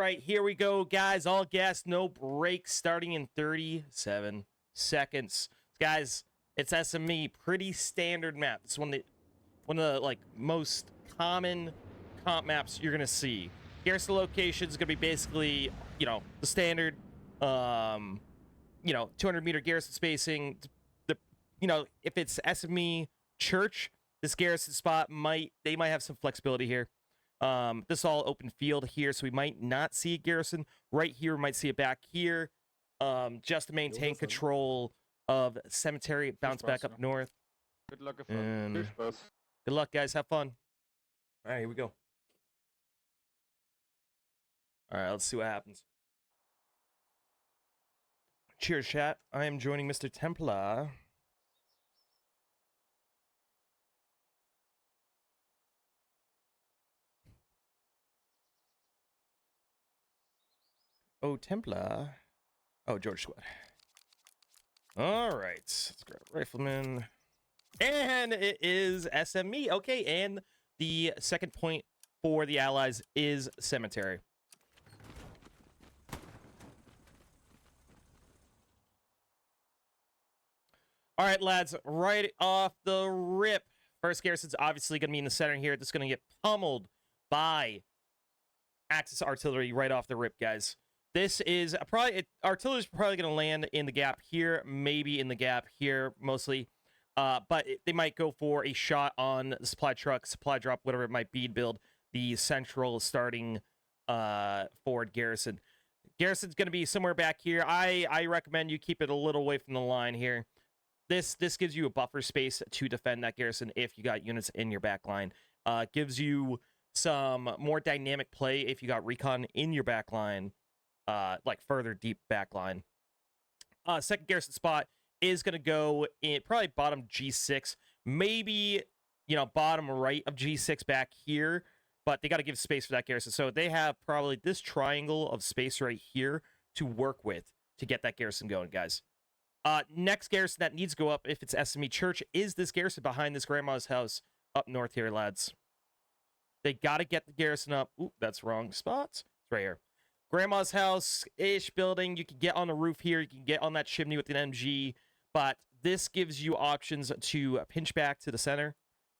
right, here we go, guys. All gas, no brakes, starting in 37 seconds. Guys, it's SME, pretty standard map. It's one of the like most common comp maps you're gonna see. Garrison location is gonna be basically, you know, the standard, 200-meter garrison spacing. If it's SME church, this garrison spot might have some flexibility here. This is all open field here, so we might not see a garrison right here. We might see it back here, just to maintain control of cemetery. Bounce back up north. Good luck, Good luck, guys. Have fun. All right, here we go. All right, let's see what happens. Cheers, chat. I am joining Mr. Templar. Oh, Templar. Oh, George Squad. All right, let's grab Rifleman. And it is SME. Okay, and the second point for the Allies is Cemetery. All right, lads, right off the rip. First garrison's obviously going to be in the center here. This is going to get pummeled by Axis artillery right off the rip, guys. This is artillery's probably going to land in the gap here, maybe in the gap here, mostly. But they might go for a shot on the supply truck, supply drop, whatever it might be, to build the central starting forward garrison. Garrison's going to be somewhere back here. I recommend you keep it a little away from the line here. This gives you a buffer space to defend that garrison if you got units in your back line. Gives you some more dynamic play if you got recon in your back line, like further deep back line. Second garrison spot is going to go in probably bottom G6, maybe, bottom right of G6 back here, but they got to give space for that garrison. So they have probably this triangle of space right here to work with to get that garrison going, guys. Next garrison that needs to go up if it's SME Church is this garrison behind this grandma's house up north here, lads. They got to get the garrison up. Ooh, that's wrong spot. It's right here. Grandma's house-ish building. You can get on the roof here. You can get on that chimney with an MG. But this gives you options to pinch back to the center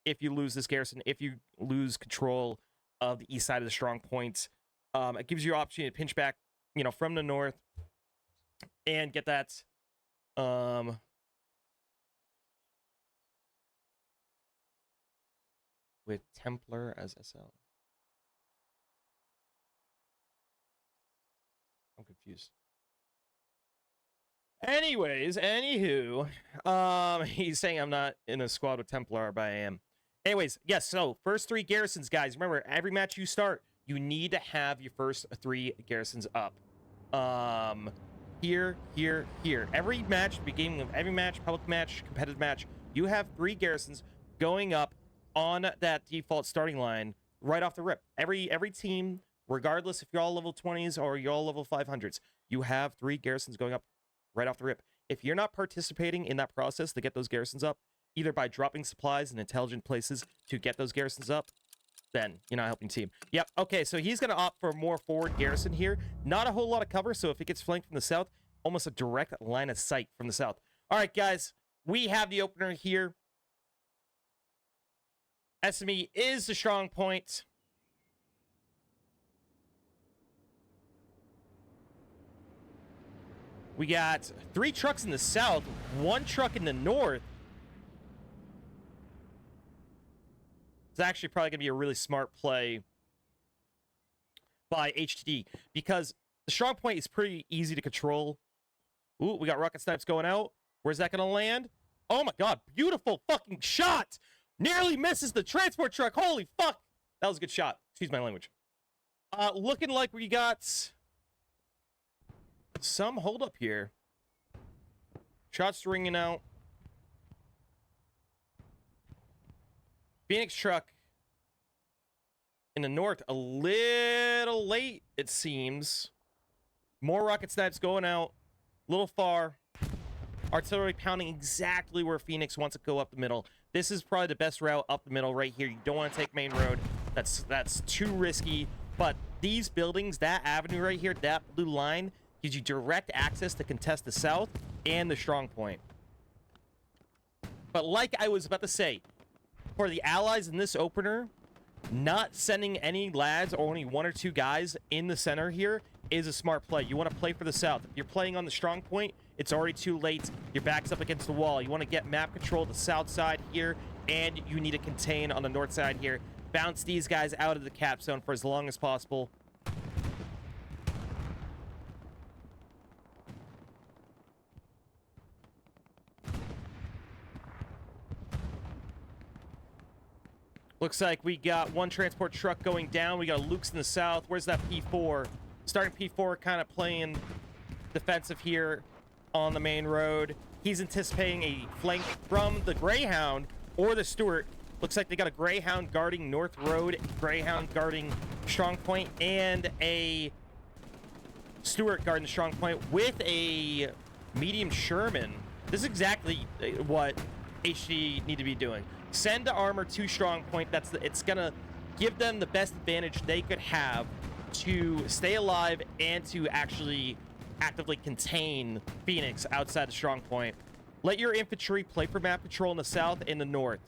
if you lose this garrison, if you lose control of the east side of the strong point. It gives you an option to pinch back, from the north and get that... with Templar as SL. I'm confused. Anyways, anywho, he's saying I'm not in a squad with Templar, but I am. Anyways, yes, so first three garrisons, guys. Remember, every match you start, you need to have your first three garrisons up. Here. Every match, beginning of every match, public match, competitive match, you have three garrisons going up on that default starting line right off the rip. Every team, regardless if you're all level 20s or you're all level 500s, you have three garrisons going up right off the rip. If you're not participating in that process to get those garrisons up, either by dropping supplies in intelligent places to get those garrisons up, then you're not helping team. Yep, okay, so he's going to opt for more forward garrison here. Not a whole lot of cover, so if it gets flanked from the south, almost a direct line of sight from the south. All right, guys, we have the opener here. SME is the strong point. We got 3 trucks in the south, 1 truck in the north. It's actually probably going to be a really smart play by HTD because the strong point is pretty easy to control. Ooh, we got rocket snipes going out. Where's that going to land? Oh my god, beautiful fucking shot! Nearly misses the transport truck. Holy fuck! That was a good shot. Excuse my language. Looking like we got some hold up here. Shots ringing out. Phoenix truck in the north, a little late, it seems. More rocket snipes going out. A little far. Artillery pounding exactly where Phoenix wants to go up the middle. This is probably the best route up the middle right here. You don't want to take main road. That's too risky. But these buildings, that avenue right here, that blue line, gives you direct access to contest the south and the strong point. But like I was about to say, for the allies in this opener, not sending any lads or only 1 or 2 guys in the center here is a smart play. You want to play for the south. If you're playing on the strong point, it's already too late. Your back's up against the wall. You want to get map control the south side here, and you need to contain on the north side here. Bounce these guys out of the cap zone for as long as possible. Looks like we got 1 transport truck going down. We got Luke's in the south. Where's that P4? Starting P4 kind of playing defensive here on the main road. He's anticipating a flank from the Greyhound or the Stuart. Looks like they got a Greyhound guarding North Road, Greyhound guarding Strong Point, and a Stuart guarding Strong Point with a medium Sherman. This is exactly what HTD need to be doing. Send the armor to Strong Point. It's gonna give them the best advantage they could have to stay alive and to actually actively contain Phoenix outside the Strong Point. Let your infantry play for map control in the south and the north.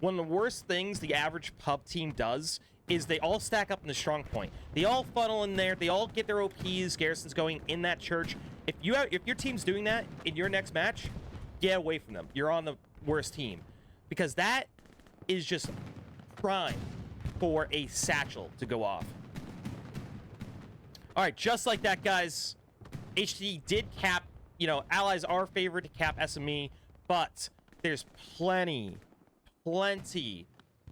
One of the worst things the average pub team does is they all stack up in the Strong Point. They all funnel in there. They all get their OPs, garrisons going in that church. If your team's doing that in your next match, get away from them. You're on the worst team. Because that is just prime for a satchel to go off. All right, just like that, guys. HTD did cap, allies are favored to cap SME, but there's plenty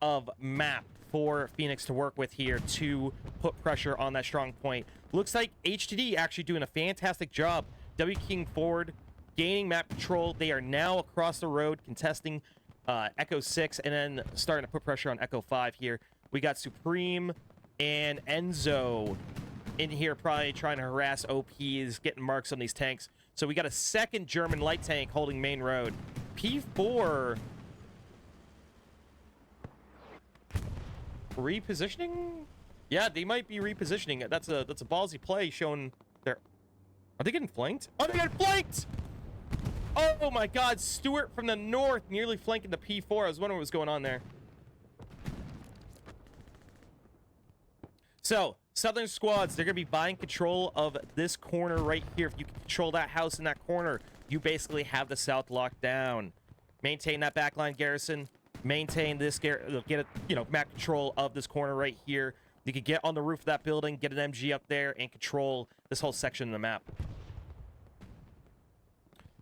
of map for Phoenix to work with here to put pressure on that strong point. Looks like HTD actually doing a fantastic job. W King forward, gaining map control. They are now across the road contesting Echo 6 and then starting to put pressure on Echo 5 here. We got Supreme and Enzo in here probably trying to harass OPs, getting marks on these tanks. So we got a second German light tank holding main road. P4 repositioning? Yeah, they might be repositioning. That's a ballsy play showing their... Are they getting flanked? Oh, they got flanked! Oh my god, Stuart from the north nearly flanking the P4. I was wondering what was going on there. So, Southern squads, they're going to be buying control of this corner right here. If you can control that house in that corner, you basically have the south locked down. Maintain that backline garrison. Maintain this, get it, map control of this corner right here. You can get on the roof of that building, get an MG up there, and control this whole section of the map.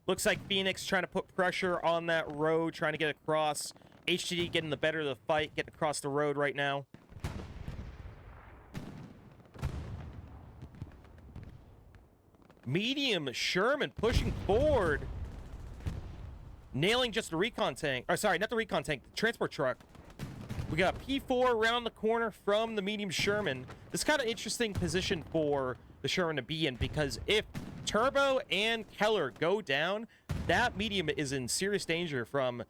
Looks like Phoenix trying to put pressure on that road, trying to get across. HTD getting the better of the fight, getting across the road right now. Medium Sherman pushing forward. Nailing just the recon tank. Or sorry, not the recon tank, the transport truck. We got P4 around the corner from the medium Sherman. This is kind of interesting position for the Sherman to be in, because if Turbo and Keller go down, that medium is in serious danger from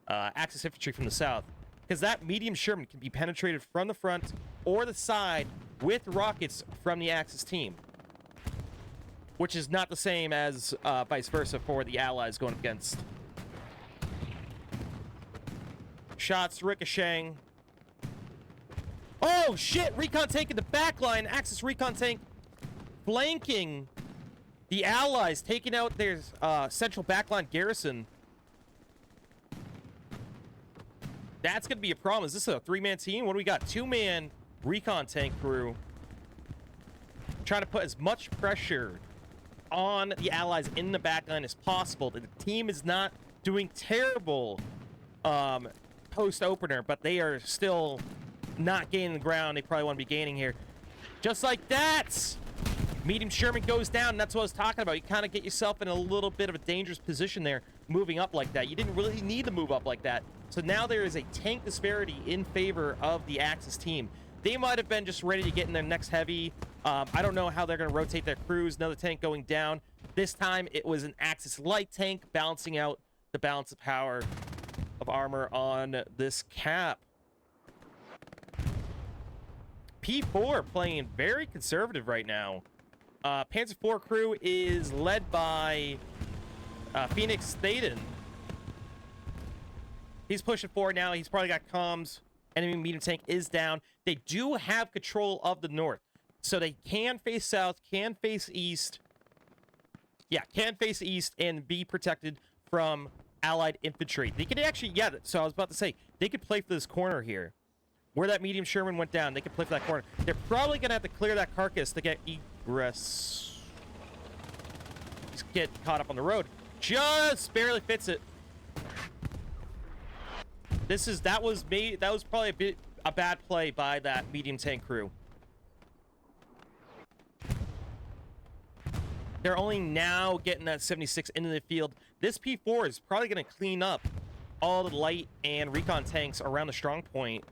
Axis infantry from the south, because that medium Sherman can be penetrated from the front or the side with rockets from the Axis team, which is not the same as vice versa for the allies going up against. Shots ricocheting. Oh shit, recon tank in the back line. Axis recon tank flanking the allies, taking out their central backline garrison. That's gonna be a problem. Is this a 3-man team? What do we got? 2-man recon tank crew trying to put as much pressure on the allies in the backline as possible. The team is not doing terrible post-opener, but they are still not gaining the ground they probably want to be gaining here. Just like that, medium Sherman goes down, and that's what I was talking about. You kind of get yourself in a little bit of a dangerous position there, moving up like that. You didn't really need to move up like that. So now there is a tank disparity in favor of the Axis team. They might have been just ready to get in their next heavy. I don't know how they're going to rotate their crews. Another tank going down. This time it was an Axis light tank balancing out the balance of power of armor on this cap. P4 playing very conservative right now. Panzer IV crew is led by Phoenix Thaden. He's pushing forward now. He's probably got comms. Enemy medium tank is down. They do have control of the north. So they can face south, can face east. Yeah, can face east and be protected from allied infantry. They could actually, yeah, so I was about to say, they could play for this corner here. Where that medium Sherman went down, they could play for that corner. They're probably going to have to clear that carcass to get egress. Just get caught up on the road. Just barely fits it. That was probably a bad play by that medium tank crew. They're only now getting that 76 into the field. This P4 is probably going to clean up all the light and recon tanks around the strong point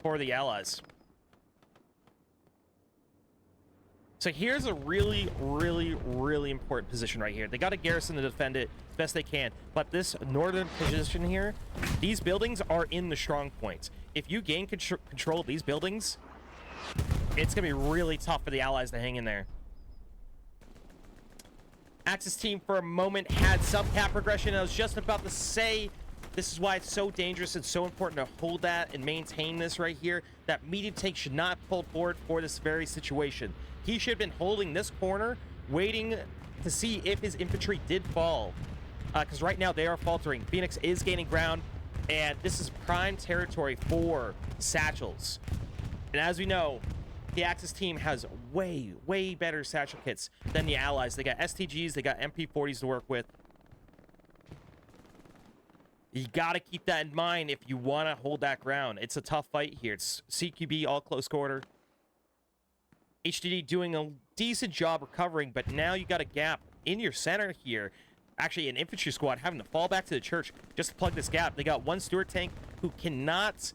for the Allies. So here's a really, really, really important position right here. They got a garrison to defend it best they can. But this northern position here, these buildings are in the strong points. If you gain control of these buildings, it's going to be really tough for the Allies to hang in there. Axis team for a moment had some cap progression. I was just about to say, this is why it's so dangerous and so important to hold that and maintain this right here. That medium tank should not pull forward for this very situation. He should have been holding this corner, waiting to see if his infantry did fall. Because right now they are faltering. Phoenix is gaining ground, and this is prime territory for satchels. And as we know, the Axis team has way, way better satchel kits than the Allies. They got STGs, they got MP40s to work with. You got to keep that in mind if you want to hold that ground. It's a tough fight here. It's CQB, all close quarter. HTD doing a decent job recovering, but now you got a gap in your center here. Actually, an infantry squad having to fall back to the church just to plug this gap. They got one Stuart tank who cannot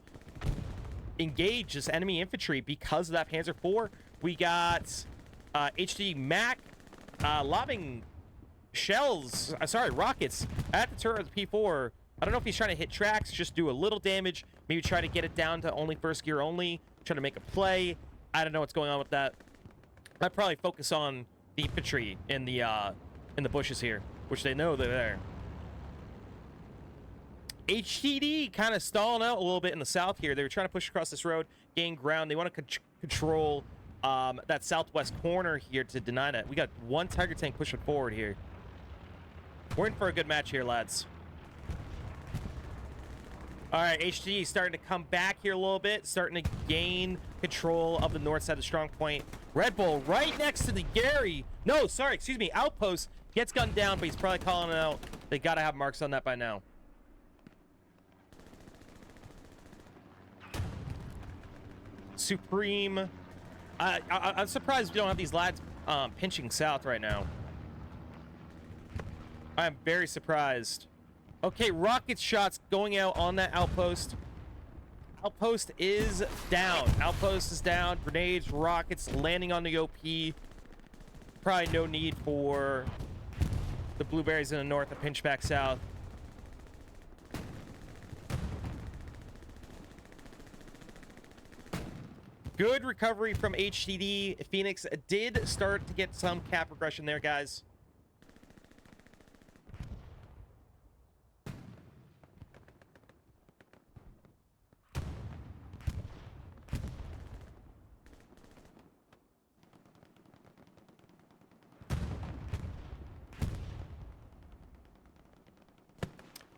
engage this enemy infantry because of that Panzer IV. We got HTD Mac lobbing shells, rockets at the turret of the P4. I don't know if he's trying to hit tracks, just do a little damage, maybe try to get it down to only first gear only, try to make a play. I don't know what's going on with that. I'd probably focus on the infantry in the bushes here, which they know they're there. HTD kind of stalling out a little bit in the south here. They were trying to push across this road, gain ground. They want to control that southwest corner here to deny that. We got one Tiger tank pushing forward here. We're in for a good match here, lads. All right, HTD starting to come back here a little bit, starting to gain control of the north side of the strong point. Red Bull right next to the Gary. No, sorry, excuse me, outpost. Gets gunned down, but he's probably calling it out. They got to have marks on that by now. Supreme. I'm surprised we don't have these lads pinching south right now. I'm very surprised. Okay, rocket shots going out on that outpost. Outpost is down. Outpost is down. Grenades, rockets landing on the OP. Probably no need for the blueberries in the north to pinch back south. Good recovery from HTD. Phoenix did start to get some cap regression there, guys.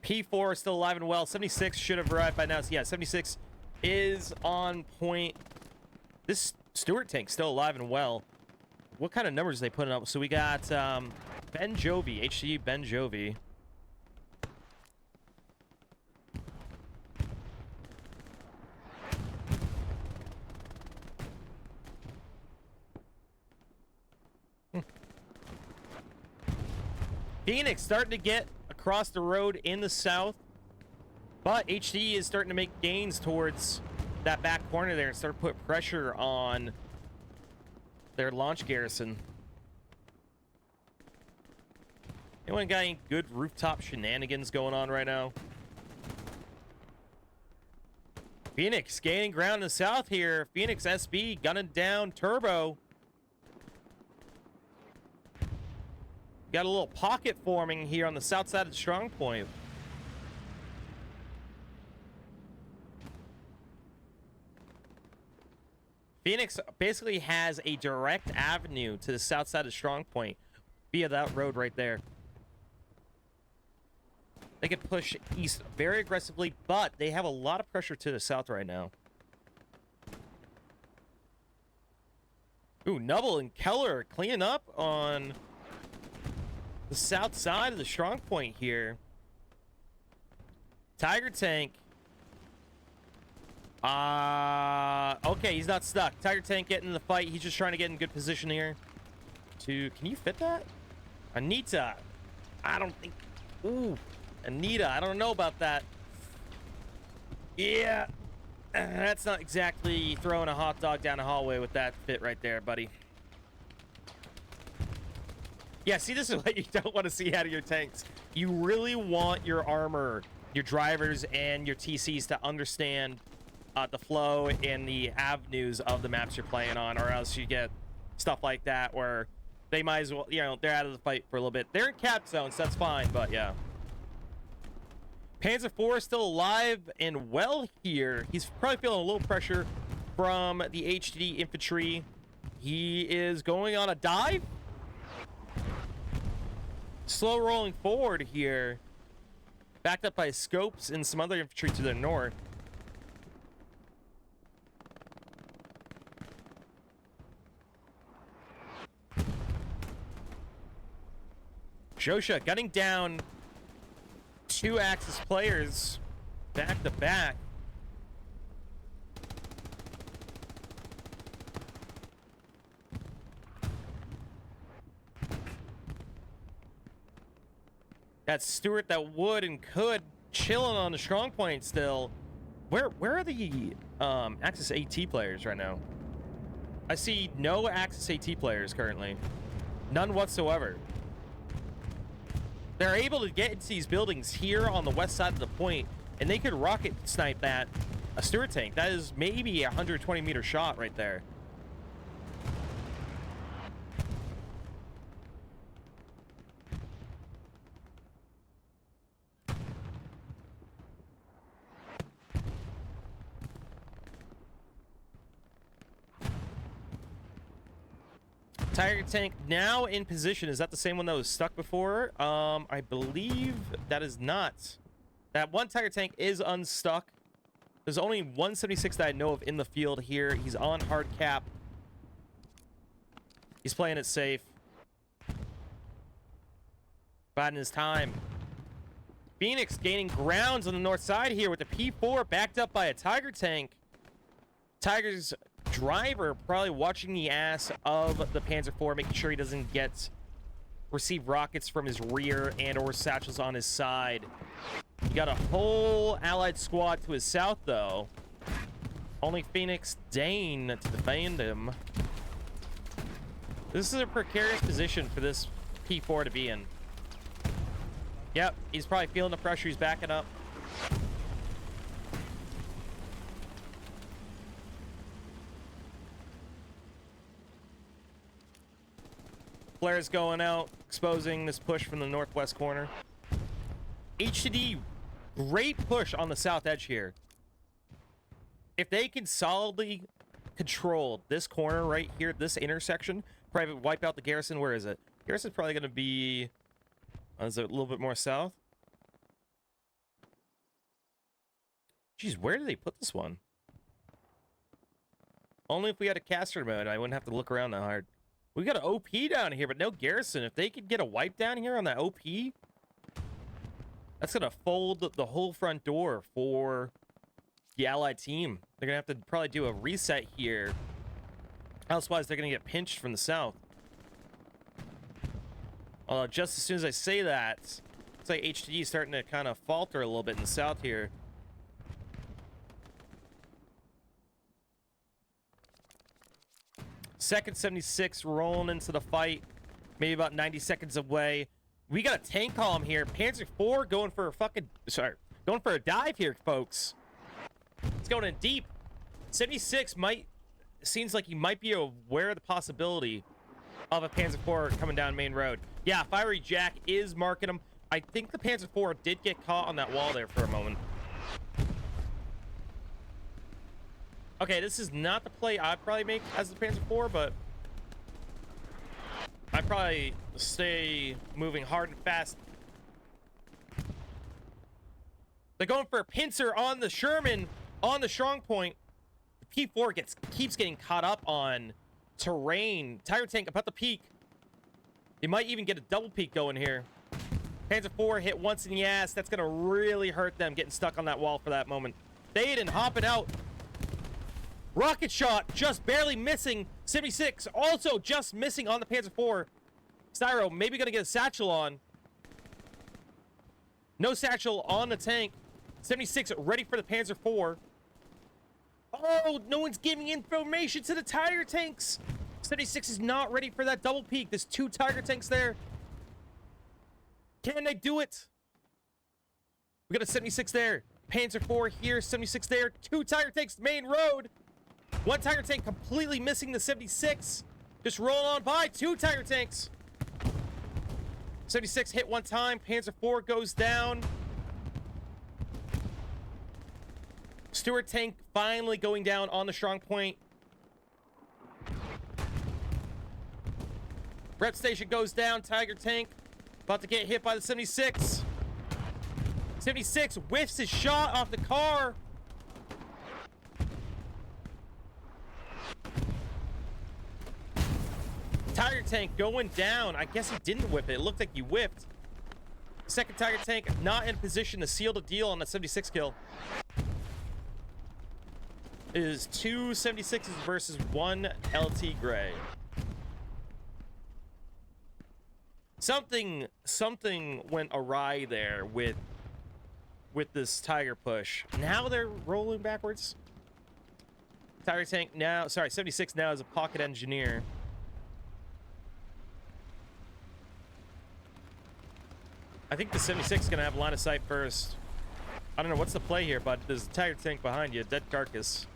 P4 is still alive and well. 76 should have arrived by now. So yeah, 76 is on point. This Stuart tank still alive and well. What kind of numbers are they putting up? So we got Ben Jovi, HTD Ben Jovi. Phoenix starting to get across the road in the south, but HTD is starting to make gains towards that back corner there and start to put pressure on their launch garrison. Anyone got any good rooftop shenanigans going on right now? Phoenix gaining ground in the south here. Phoenix SB gunning down Turbo. Got a little pocket forming here on the south side of the strong point. Phoenix basically has a direct avenue to the south side of the strong point via that road right there. They can push east very aggressively, but they have a lot of pressure to the south right now. Ooh, Nubble and Keller cleaning up on the south side of the strong point here. Tiger Tank. Okay, he's not stuck. Tiger Tank getting in the fight. He's just trying to get in good position here. Can you fit that? Anita. I don't think. Ooh, Anita. I don't know about that. Yeah. That's not exactly throwing a hot dog down the hallway with that fit right there, buddy. Yeah, see, this is what you don't want to see out of your tanks. You really want your armor, your drivers, and your TCs to understand the flow and the avenues of the maps you're playing on, or else you get stuff like that where they might as well, you know, they're out of the fight for a little bit. They're in cap zone, so that's fine, but yeah. Panzer IV is still alive and well here. He's probably feeling a little pressure from the HTD infantry. He is going on a dive. Slow rolling forward here. Backed up by scopes and some other infantry to the north. Josha gunning down two Axis players back to back. Got Stewart that would and could chilling on the strong point still. Where are the Axis AT players right now? I see no Axis AT players currently. None whatsoever. They're able to get into these buildings here on the west side of the point, and they could rocket snipe that a Stewart tank. That is maybe a 120-meter shot right there. Tiger tank now in position. Is that the same one that was stuck before? I believe that is not. That one Tiger tank is unstuck. There's only 176 that I know of in the field here. He's on hard cap. He's playing it safe. Biding his time. Phoenix gaining grounds on the north side here with the P4 backed up by a Tiger tank. Tiger's driver probably watching the ass of the Panzer IV, making sure he doesn't receive rockets from his rear and or satchels on his side. You got a whole allied squad to his south though. Only Phoenix Dane to defend him. This is a precarious position for this P4 to be in. Yep, he's probably feeling the pressure. He's backing up. Flares going out, exposing this push from the northwest corner. HTD, great push on the south edge here. If they can solidly control this corner right here, this intersection, probably wipe out the garrison. Where is it? Garrison's probably going to be... is it a little bit more south? Jeez, where did they put this one? Only if we had a caster mode, I wouldn't have to look around that hard. We got an OP down here, but no garrison. If they could get a wipe down here on that OP, that's going to fold the whole front door for the allied team. They're going to have to probably do a reset here. Otherwise, they're going to get pinched from the south. Although, just as soon as I say that, it's like HTD is starting to kind of falter a little bit in the south here. Second 76 rolling into the fight, maybe about 90 seconds away. We got a tank column here. Panzer IV going for a dive here, folks. It's going in deep. 76 seems like he might be aware of the possibility of a Panzer IV coming down main road. Yeah, Fiery Jack is marking him. I think the Panzer IV did get caught on that wall there for a moment. Okay, this is not the play I'd probably make as the Panzer IV, but I'd probably stay moving hard and fast. They're going for a pincer on the Sherman on the strong point. The P4 keeps getting caught up on terrain. Tiger tank about to peak. They might even get a double peak going here. Panzer IV hit once in the ass. That's going to really hurt them getting stuck on that wall for that moment. Thaden hopping out. Rocket shot just barely missing. 76 also just missing on the Panzer IV. Styro maybe going to get a satchel on. No satchel on the tank. 76 ready for the Panzer IV. Oh, no one's giving information to the Tiger tanks. 76 is not ready for that double peak. There's 2 Tiger tanks there. Can they do it? We got a 76 there. Panzer IV here, 76 there. 2 Tiger tanks, main road. 1 Tiger tank completely missing the 76. Just roll on by. 2 Tiger tanks. 76 hit 1 time. Panzer IV goes down. Stuart tank finally going down on the strong point. Rep station goes down. Tiger tank about to get hit by the 76. 76 whiffs his shot off the car. Tiger tank going down. I guess he didn't whip it. It looked like he whipped. Second Tiger tank not in position to seal the deal on that 76 kill. It is 2 76s versus 1 LT Gray. Something went awry there with this Tiger push. Now they're rolling backwards. Tiger tank now, sorry, 76 now is a pocket engineer. I think the 76 is gonna have line of sight first. I don't know what's the play here, but there's a Tiger tank behind you, dead carcass.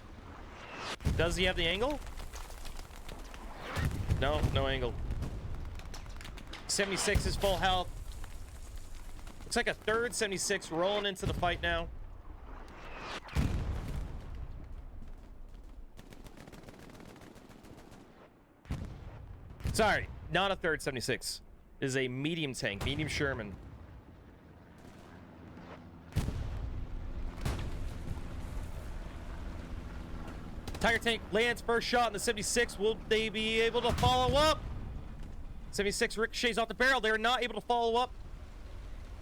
Does he have the angle? No, no angle. 76 is full health. Looks like a third 76 rolling into the fight now. Sorry, not a third 76. It is a medium tank, medium Sherman. Tiger tank lands first shot in the 76. Will they be able to follow up? 76 ricochets off the barrel. They're not able to follow up.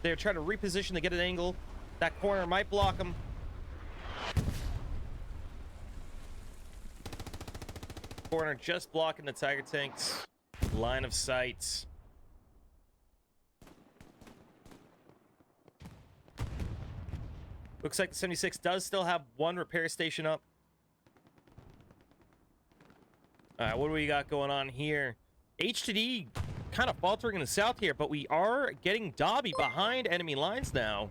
They're trying to reposition to get an angle. That corner might block them. Corner just blocking the Tiger tanks. Line of sight. Looks like the 76 does still have 1 repair station up. All right, what do we got going on here? HTD kind of faltering in the south here, but we are getting Dobby behind enemy lines now.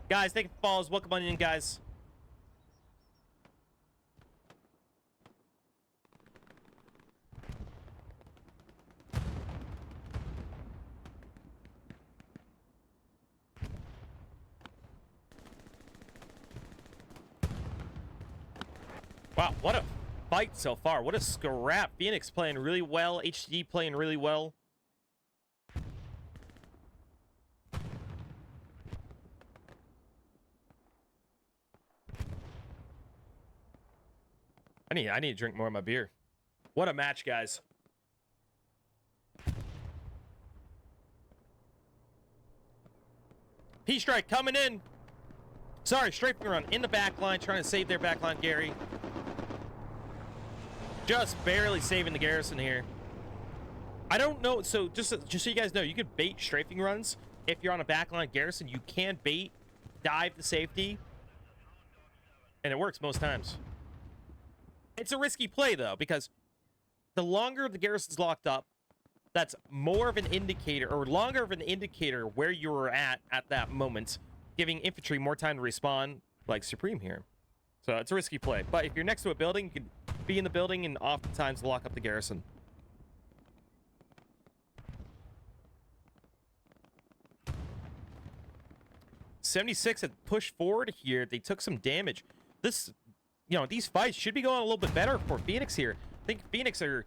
Guys, thank you for follows. Welcome on in, guys. Wow, what a fight so far. What a scrap. Phoenix playing really well. HTD playing really well. I need to drink more of my beer. What a match, guys. P-Strike coming in. Sorry, strafing run in the back line, trying to save their back line, Gary. Just barely saving the garrison here. I don't know, so just so you guys know, you could bait strafing runs if you're on a backline garrison. You can bait, dive to safety, and it works most times. It's a risky play, though, because the longer the garrison's locked up, that's more of an indicator, or longer of an indicator where you're at that moment, giving infantry more time to respawn, like Supreme here. So it's a risky play. But if you're next to a building, you can be in the building and oftentimes lock up the garrison. '76 had pushed forward here. They took some damage. This, you know, these fights should be going a little bit better for Phoenix here. I think Phoenix are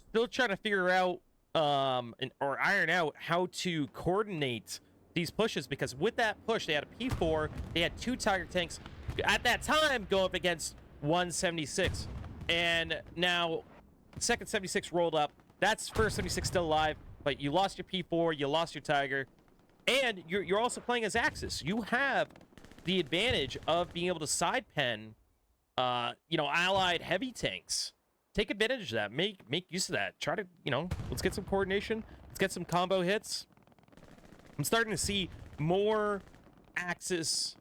still trying to figure out or iron out how to coordinate these pushes, because with that push, they had a P4, they had 2 Tiger tanks at that time go up against 176, and now second 76 rolled up. That's first 76 still alive, but you lost your P4, you lost your Tiger, and you're also playing as Axis. You have the advantage of being able to side pen, you know, allied heavy tanks. Take advantage of that. Make use of that. Try to, you know, let's get some coordination. Let's get some combo hits. I'm starting to see more Axis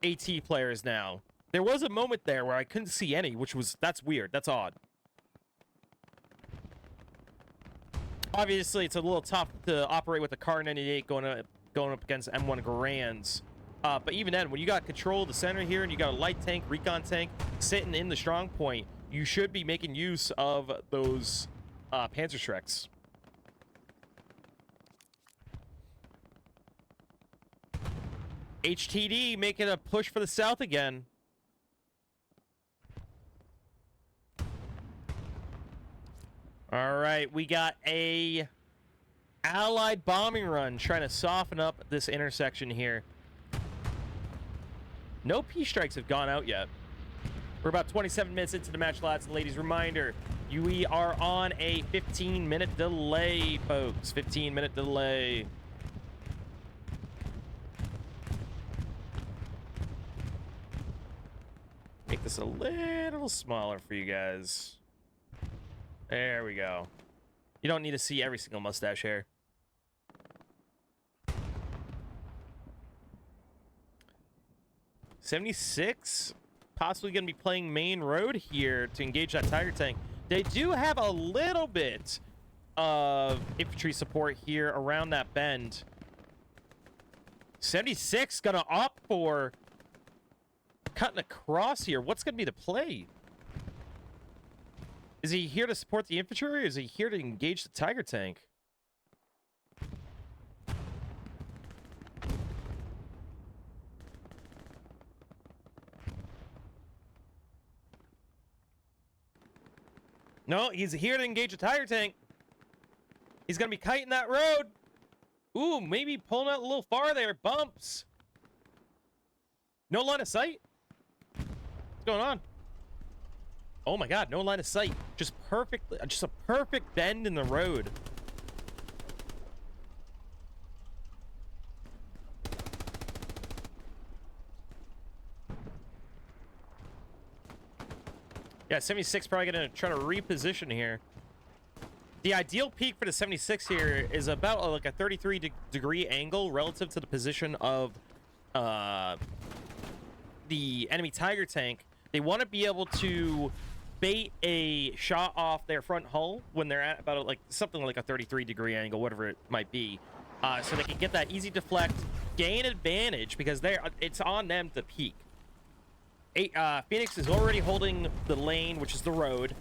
AT players now. There was a moment there where I couldn't see any, that's weird. That's odd. Obviously, it's a little tough to operate with the Car 98 going up against M1 Grands. But even then, when you got control of the center here and you got a light tank, recon tank sitting in the strong point, you should be making use of those Panzerschrecks. HTD making a push for the south again. All right, we got a allied bombing run trying to soften up this intersection here. No P-strikes have gone out yet. We're about 27 minutes into the match, lads and ladies. Reminder, we are on a 15-minute delay, folks. 15-minute delay. Make this a little smaller for you guys. There we go. You don't need to see every single mustache hair. '76 possibly going to be playing main road here to engage that Tiger tank. They do have a little bit of infantry support here around that bend. '76 going to opt for cutting across here. What's going to be the play? Is he here to support the infantry, or is he here to engage the Tiger tank? No, he's here to engage a Tiger tank. He's going to be kiting that road. Ooh, maybe pulling out a little far there. Bumps. No line of sight. What's going on? Oh my god, no line of sight. Just a perfect bend in the road. Yeah, 76 probably gonna try to reposition here. The ideal peak for the 76 here is about like a 33-degree angle relative to the position of the enemy Tiger tank. They want to be able to bait a shot off their front hull when they're at about like something like a 33-degree angle, whatever it might be, so they can get that easy deflect, gain advantage, because it's on them to peak. Phoenix is already holding the lane, which is the road,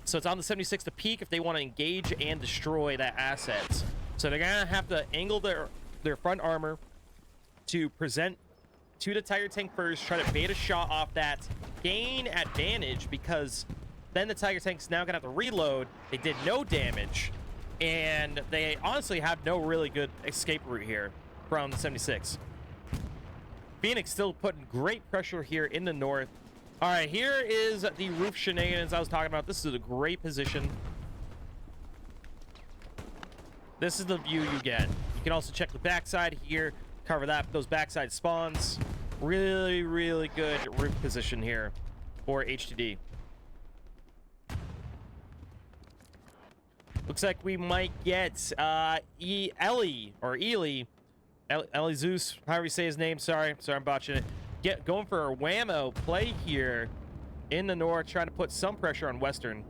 so it's on the 76 to peak if they want to engage and destroy that asset. So they're gonna have to angle their front armor to present to the Tiger tank first, try to bait a shot off that, gain advantage, because then the Tiger tank's now gonna have to reload. They did no damage, and they honestly have no really good escape route here from the 76. Phoenix still putting great pressure here in the north. All right, here is the roof shenanigans I was talking about. This is a great position. This is the view you get. You can also check the backside here, cover those backside spawns. Really, really good roof position here for HTD. Looks like we might get Ellie Zeus, however you say his name. Sorry, I'm botching it. Going for a whammo play here. in the north, trying to put some pressure on Western.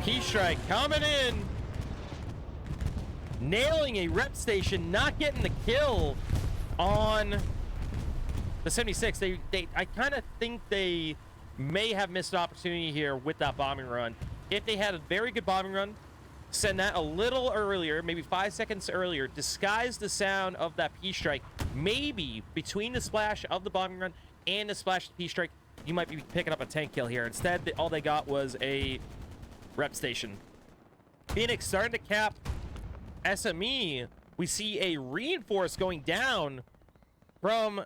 P-Strike coming in. Nailing a rep station, not getting the kill on the 76. I kind of think they may have missed an opportunity here with that bombing run. If they had a very good bombing run, send that a little earlier, maybe 5 seconds earlier, disguise the sound of that P-Strike. Maybe between the splash of the bombing run and the splash of the P-Strike, you might be picking up a tank kill here. Instead, all they got was a rep station. Phoenix starting to cap SME. We see a reinforce going down from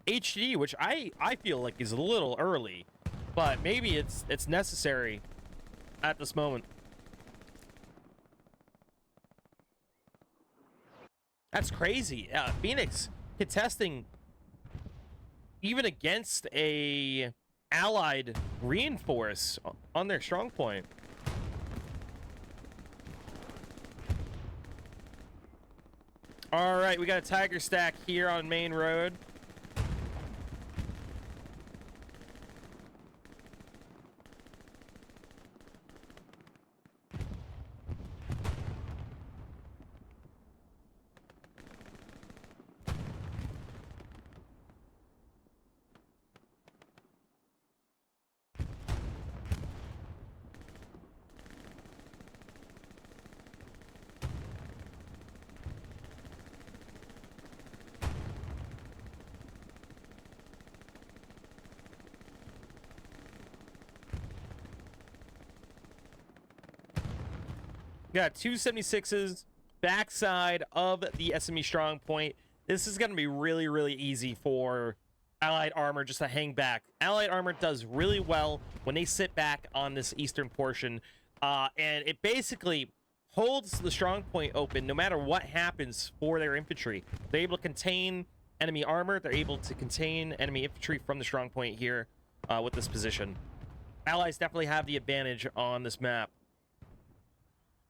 HTD, which I feel like is a little early, but maybe it's necessary at this moment. That's crazy. Phoenix contesting even against a allied reinforce on their strong point. All right, we got a Tiger stack here on main road. Got 276s backside of the SME strong point. This is going to be really, really easy for Allied Armor just to hang back. Allied Armor does really well when they sit back on this eastern portion, and it basically holds the strong point open no matter what happens for their infantry. They're able to contain enemy armor. They're able to contain enemy infantry from the strong point here with this position. Allies definitely have the advantage on this map.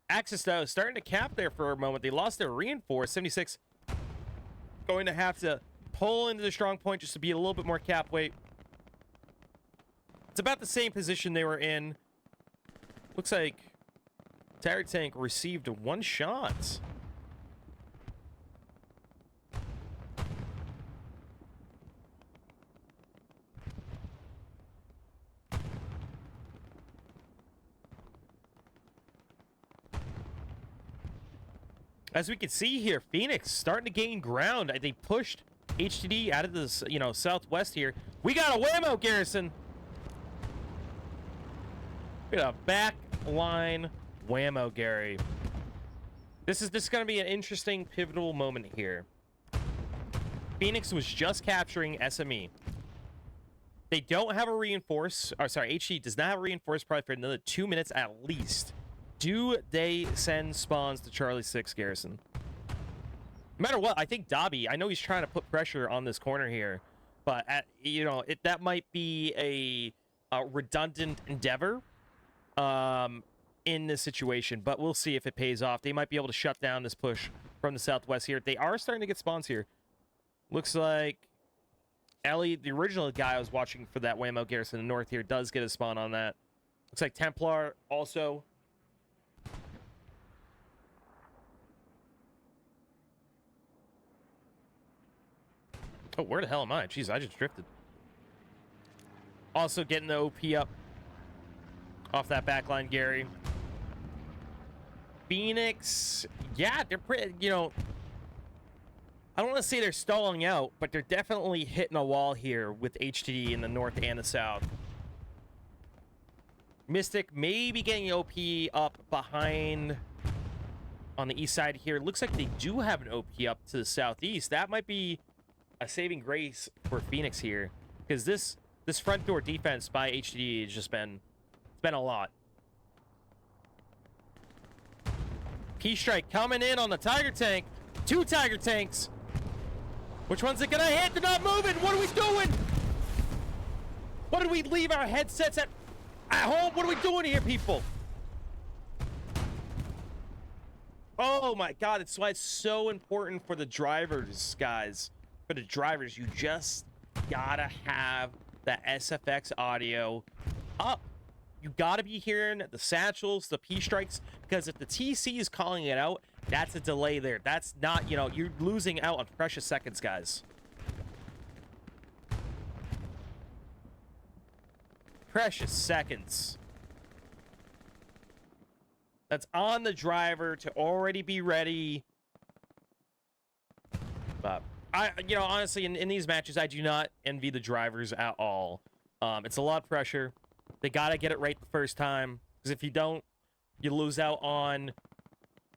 Axis, though, starting to cap there for a moment. They lost their reinforce. 76 going to have to pull into the strong point just to be a little bit more cap weight. It's about the same position they were in. Looks like Tiger Tank received one shot. As we can see here, Phoenix starting to gain ground. They pushed HTD out of this, southwest here. We got a whammo garrison. We got a back line whammo, Gary. This is going to be an interesting, pivotal moment here. Phoenix was just capturing SME. They don't have a reinforce. Or sorry, HTD does not have a reinforce probably for another 2 minutes at least. Do they send spawns to Charlie 6 garrison? No matter what, I think Dobby, I know he's trying to put pressure on this corner here, but that might be a redundant endeavor in this situation, but we'll see if it pays off. They might be able to shut down this push from the southwest here. They are starting to get spawns here. Looks like Ellie, the original guy I was watching for that whammo garrison in the north here, does get a spawn on that. Looks like Templar also. Oh, where the hell am I? Jeez, I just drifted. Also getting the OP up off that backline, Gary. Phoenix, yeah, they're pretty, I don't want to say they're stalling out, but they're definitely hitting a wall here with HTD in the north and the south. Mystic maybe getting OP up behind on the east side here. Looks like they do have an OP up to the southeast. That might be a saving grace for Phoenix here, because this front door defense by HTD has just been a lot. P-Strike coming in on the Tiger Tank. 2 Tiger Tanks. Which one's it gonna hit? They're not moving. What are we doing? What did we leave our headsets at home? What are we doing here, people? Oh my god, it's why it's so important for the drivers, guys. for the drivers, you just gotta have that SFX audio up. You gotta be hearing the satchels, the P strikes, because if the TC is calling it out, that's a delay there. That's not, you know, you're losing out on precious seconds, guys. Precious seconds. That's on the driver to already be ready. But you know, honestly, in these matches, I do not envy the drivers at all. It's a lot of pressure. They gotta get it right the first time, because if you don't, you lose out on,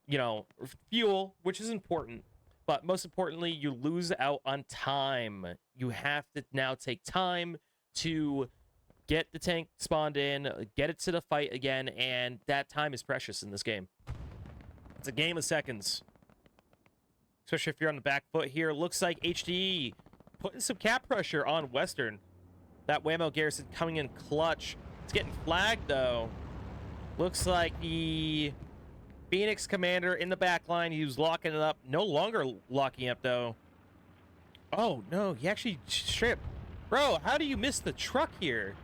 you know, fuel, which is important. But most importantly, you lose out on time. You have to now take time to get the tank spawned in, get it to the fight again, and that time is precious in this game. It's a game of seconds. Especially if you're on the back foot here. Looks like HTD putting some cap pressure on Western. That Whammo Garrison coming in clutch. It's getting flagged, though. Looks like the Phoenix commander in the back line. He was locking it up. No longer locking up, though. Oh, no. He actually stripped. Bro, how do you miss the truck here?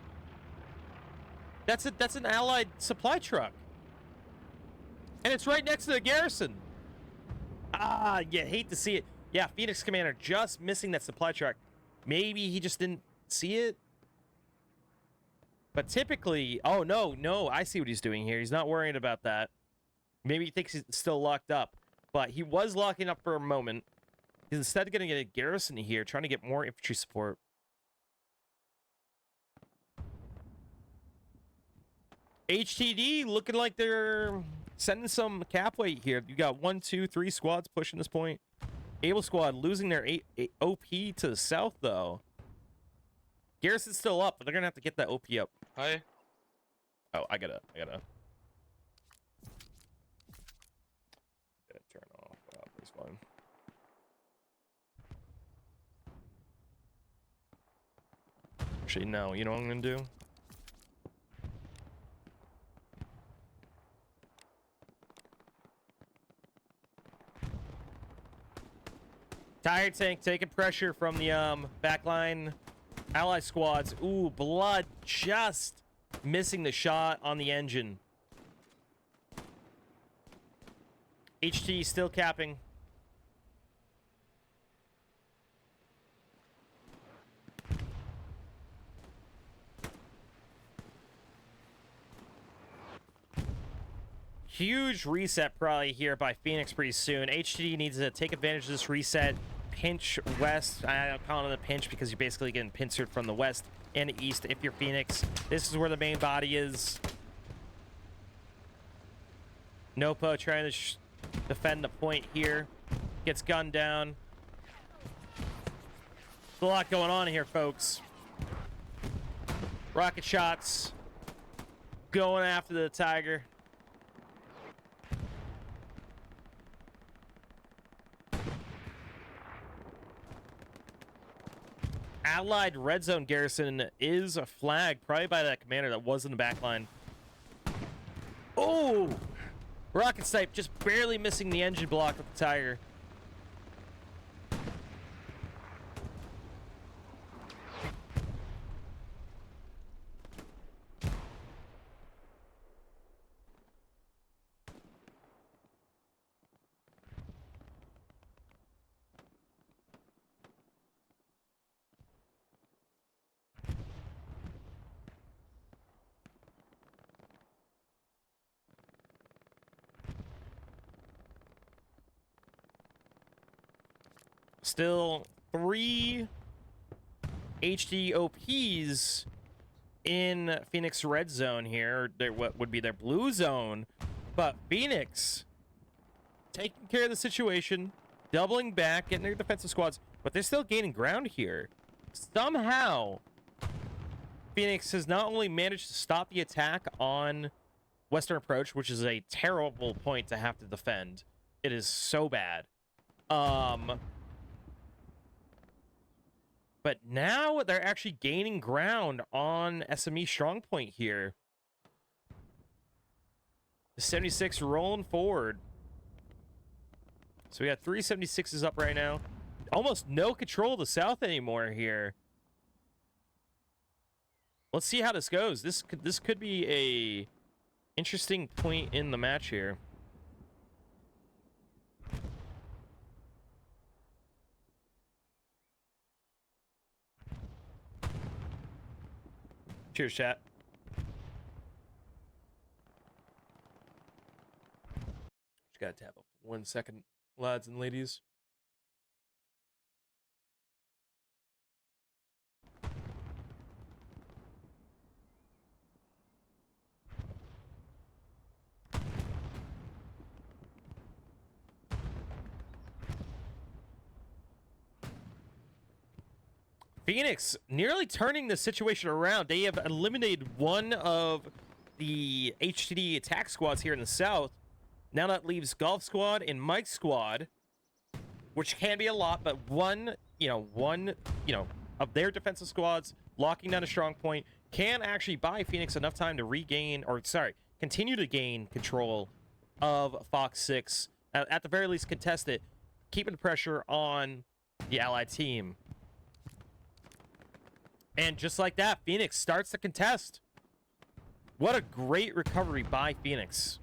That's an allied supply truck. And it's right next to the garrison. Ah, you hate to see it. Yeah, Phoenix commander just missing that supply truck. Maybe he just didn't see it. But typically, oh, no, I see what he's doing here. He's not worrying about that. Maybe he thinks he's still locked up. But he was locking up for a moment. He's instead going to get a garrison here, trying to get more infantry support. HTD looking like they're sending some cap weight here. You got 1, 2, 3 squads pushing this point. Able squad losing their OP to the south, though. Garrison's still up, but they're gonna have to get that OP up. Hi. Oh, I gotta turn off respawn. Actually, no. You know what I'm gonna do? Tire tank taking pressure from the backline ally squads. Ooh, blood just missing the shot on the engine. HT still capping. Huge reset probably here by Phoenix pretty soon. HTD needs to take advantage of this reset. Pinch west. I don't call it a pinch because you're basically getting pincered from the west and the east if you're Phoenix. This is where the main body is. Nopo trying to defend the point here. Gets gunned down. There's a lot going on here, folks. Rocket shots. Going after the Tiger. Allied red zone garrison is a flag, probably by that commander that was in the back line. Oh! Rocket snipe just barely missing the engine block with the Tiger. Still 3 HDOPs in Phoenix red zone here. What would be their blue zone. But Phoenix taking care of the situation, doubling back, getting their defensive squads, but they're still gaining ground here. Somehow, Phoenix has not only managed to stop the attack on Western Approach, which is a terrible point to have to defend. It is so bad. But now they're actually gaining ground on SME Strongpoint here. The 76 rolling forward. So we got 3 76s up right now. Almost no control of the South anymore here. Let's see how this goes. This could be a interesting point in the match here. Cheers, chat. Just gotta tap up 1 second, lads and ladies. Phoenix nearly turning the situation around. They have eliminated one of the HTD attack squads here in the South. Now that leaves Golf Squad and Mike Squad, which can be a lot, but one of their defensive squads locking down a strong point can actually buy Phoenix enough time to continue to gain control of Fox 6. At the very least, contest it, keeping pressure on the Allied team. And just like that, Phoenix starts to contest. What a great recovery by Phoenix.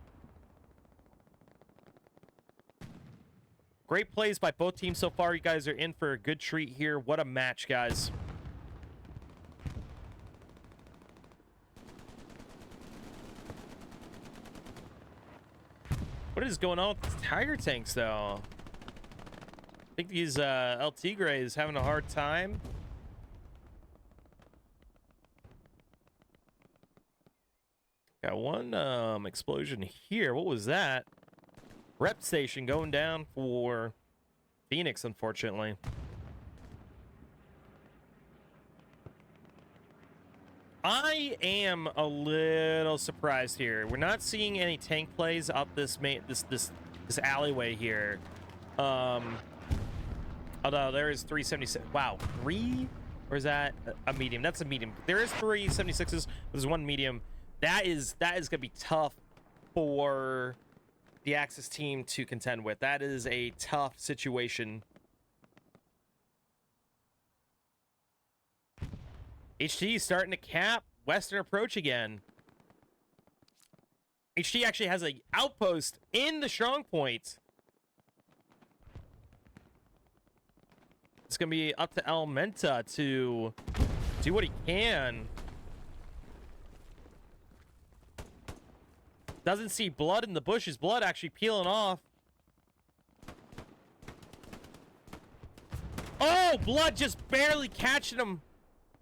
Great plays by both teams so far. You guys are in for a good treat here. What a match, guys. What is going on with these Tiger tanks, though? I think these El Tigre is having a hard time. Got one explosion here. What was that? Rep station going down for Phoenix, unfortunately. I am a little surprised here. We're not seeing any tank plays up this alleyway here. Although there is 376. Wow, 3? Or is that a medium? That's a medium. There is 376s. There's one medium. That is gonna be tough for the Axis team to contend with. That is a tough situation. HT starting to cap Western approach again. HT actually has an outpost in the strong point. It's gonna be up to Elementa to do what he can. Doesn't see blood in the bushes. Blood actually peeling off. Oh, blood just barely catching him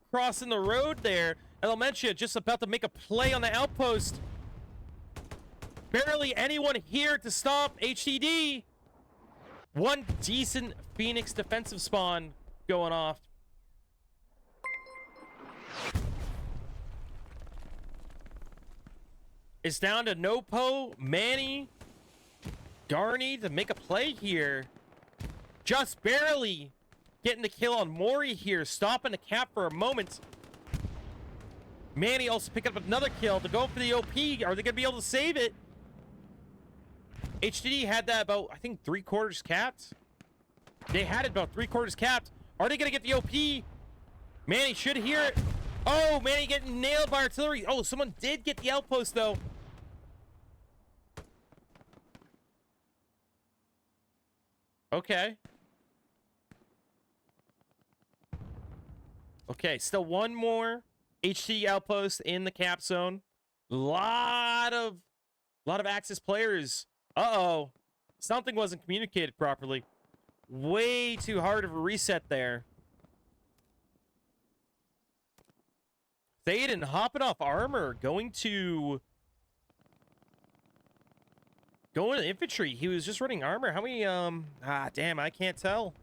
crossing the road there. Elementia just about to make a play on the outpost. Barely anyone here to stop HTD. One decent Phoenix defensive spawn going off. It's down to Nopo, Manny, Garney to make a play here. Just barely getting the kill on Mori here, stopping the cap for a moment. Manny also picking up another kill to go for the OP. Are they going to be able to save it? HTD had that about, I think, 3/4 capped. They had it about 3/4 capped. Are they going to get the OP? Manny should hear it. Oh, Manny getting nailed by artillery. Oh, someone did get the outpost, though. Okay. Okay, still one more HT outpost in the cap zone. Lot of Axis players. Uh-oh. Something wasn't communicated properly. Way too hard of a reset there. Thaden hopping off armor, going to infantry. He was just running armor. How many, damn, I can't tell.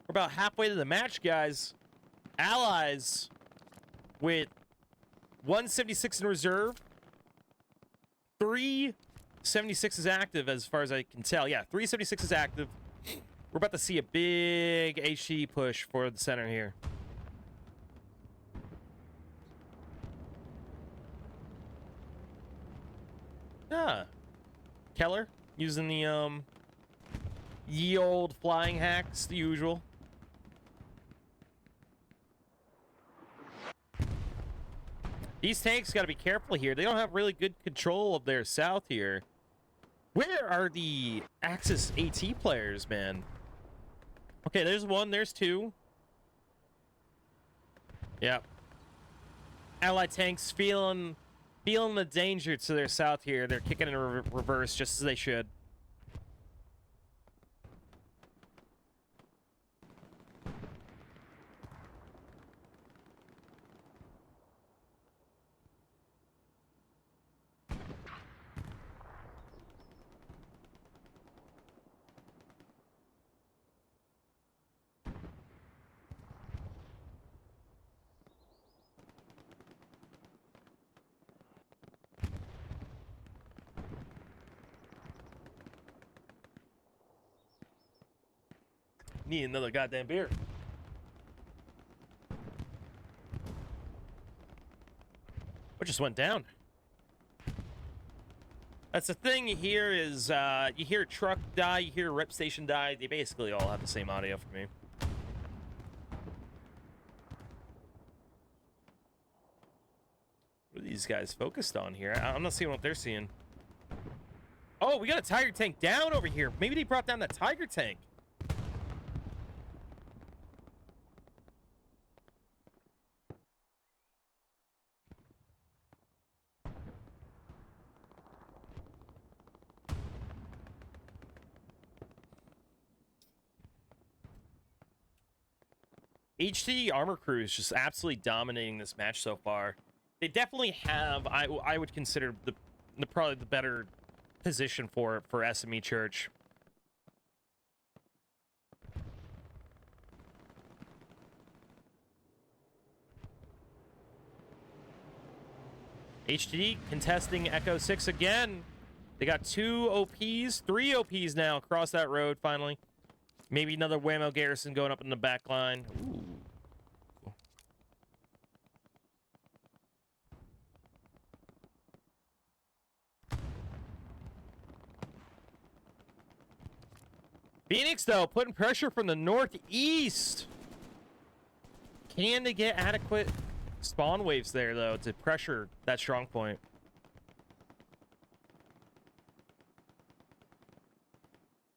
We're about halfway to the match, guys. Allies with 176 in reserve. 376 is active as far as I can tell. Yeah, 376 is active. We're about to see a big HT push for the center here. Ah, Keller using the ye old flying hacks, the usual. These tanks got to be careful here. They don't have really good control of their south here. Where are the Axis AT players, man? Okay, there's one, there's two. Yep. Allied tanks feeling the danger to their south here. They're kicking in reverse just as they should. Need another goddamn beer. What just went down? That's the thing here is you hear truck die, you hear rep station die. They basically all have the same audio for me. What are these guys focused on here? I'm not seeing what they're seeing. Oh, we got a Tiger tank down over here. Maybe they brought down that Tiger tank. HTD Armor Crew is just absolutely dominating this match so far. They definitely have, I would consider probably the better position for SME Church. HTD contesting Echo 6 again. They got 2 OPs, 3 OPs now across that road finally. Maybe another Whammo Garrison going up in the back line. Ooh. Phoenix, though, putting pressure from the northeast. Can they get adequate spawn waves there, though, to pressure that strong point?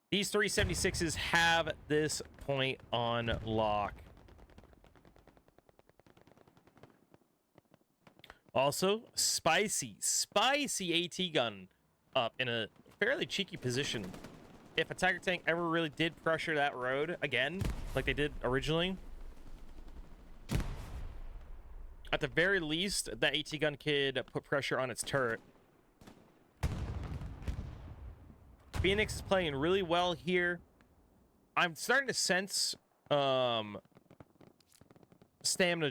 These 376s have this point on lock. Also, spicy AT gun up in a fairly cheeky position. If a Tiger tank ever really did pressure that road again, like they did originally, at the very least, that AT gun could put pressure on its turret. Phoenix is playing really well here. I'm starting to sense stamina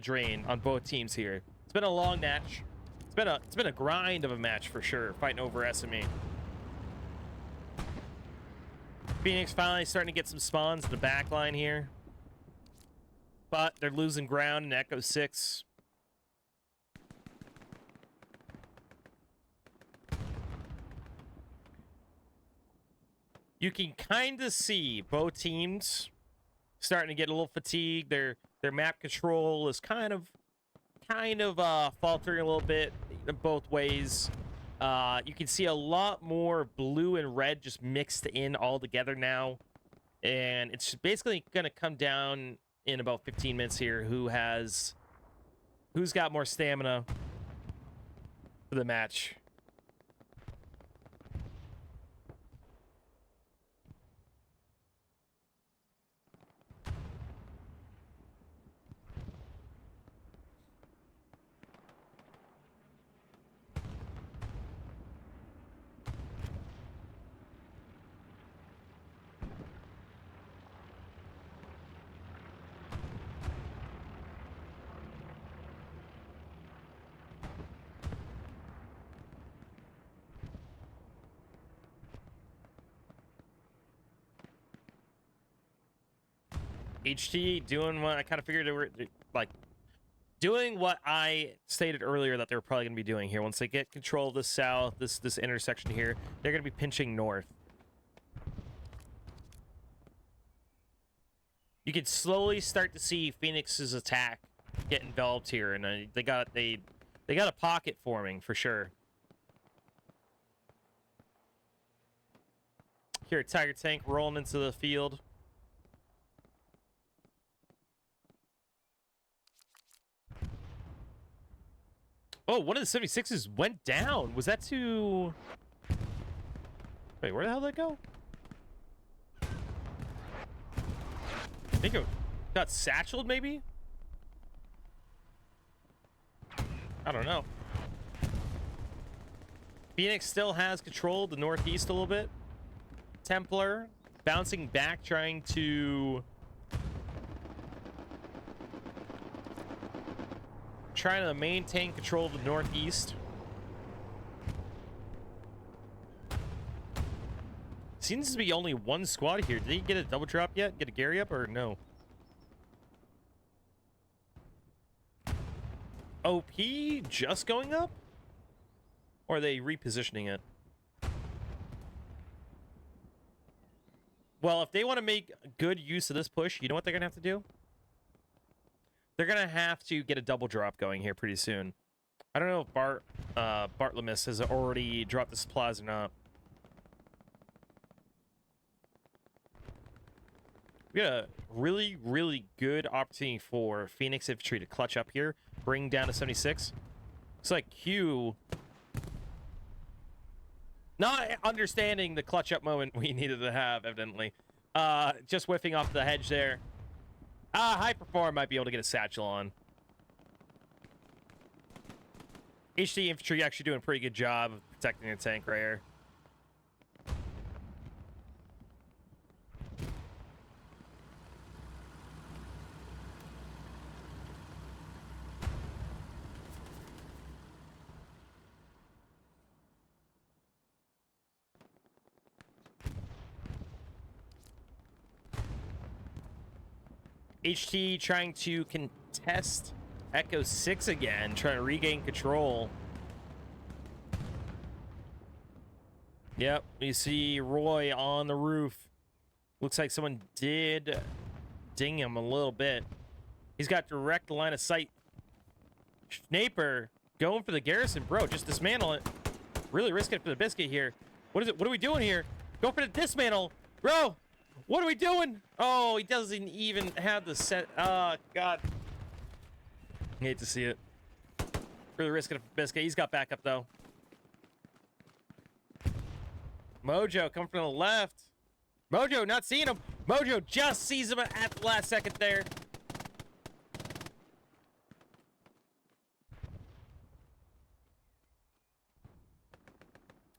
drain on both teams here. It's been a long match. It's been a grind of a match for sure, fighting over SME. Phoenix finally starting to get some spawns in the back line here. But they're losing ground in Echo 6. You can kind of see both teams starting to get a little fatigued. Their map control is kind of faltering a little bit in both ways. You can see a lot more blue and red just mixed in all together now. And it's basically going to come down in about 15 minutes here who's got more stamina for the match. HT doing what I kind of figured they were, like, doing what I stated earlier that they're probably going to be doing here. Once they get control of the south, this intersection here, they're going to be pinching north. You can slowly start to see Phoenix's attack get enveloped here, and they got a pocket forming for sure. Here, Tiger Tank rolling into the field. Oh, one of the 76s went down. Was that to... Wait, where the hell did that go? I think it got satcheled, maybe? I don't know. Phoenix still has control of the northeast a little bit. Templar bouncing back, trying to maintain control of the northeast. Seems to be only one squad here. Did he get a double drop yet? Get a Gary up or no? OP just going up? Or are they repositioning it? Well, if they want to make good use of this push, you know what they're going to have to do? They're going to have to get a double drop going here pretty soon. I don't know if Bartlemus has already dropped the supplies or not. We got a really, really good opportunity for Phoenix Infantry to clutch up here, bring down to 76. Looks like Q not understanding the clutch up moment we needed to have, evidently. Just whiffing off the hedge there. High Perform might be able to get a satchel on. HTD Infantry actually doing a pretty good job of protecting their tank right here. HT trying to contest Echo 6 again, trying to regain control. Yep, you see Roy on the roof. Looks like someone did ding him a little bit. He's got direct line of sight. Snaper going for the garrison. Bro, just dismantle it. Really risking it for the biscuit here. What is it? What are we doing here? Go for the dismantle. Bro! What are we doing? Oh, he doesn't even have the set. Oh, God. I hate to see it. Really risking it for biscuit. He's got backup, though. Mojo coming from the left. Mojo not seeing him. Mojo just sees him at the last second there.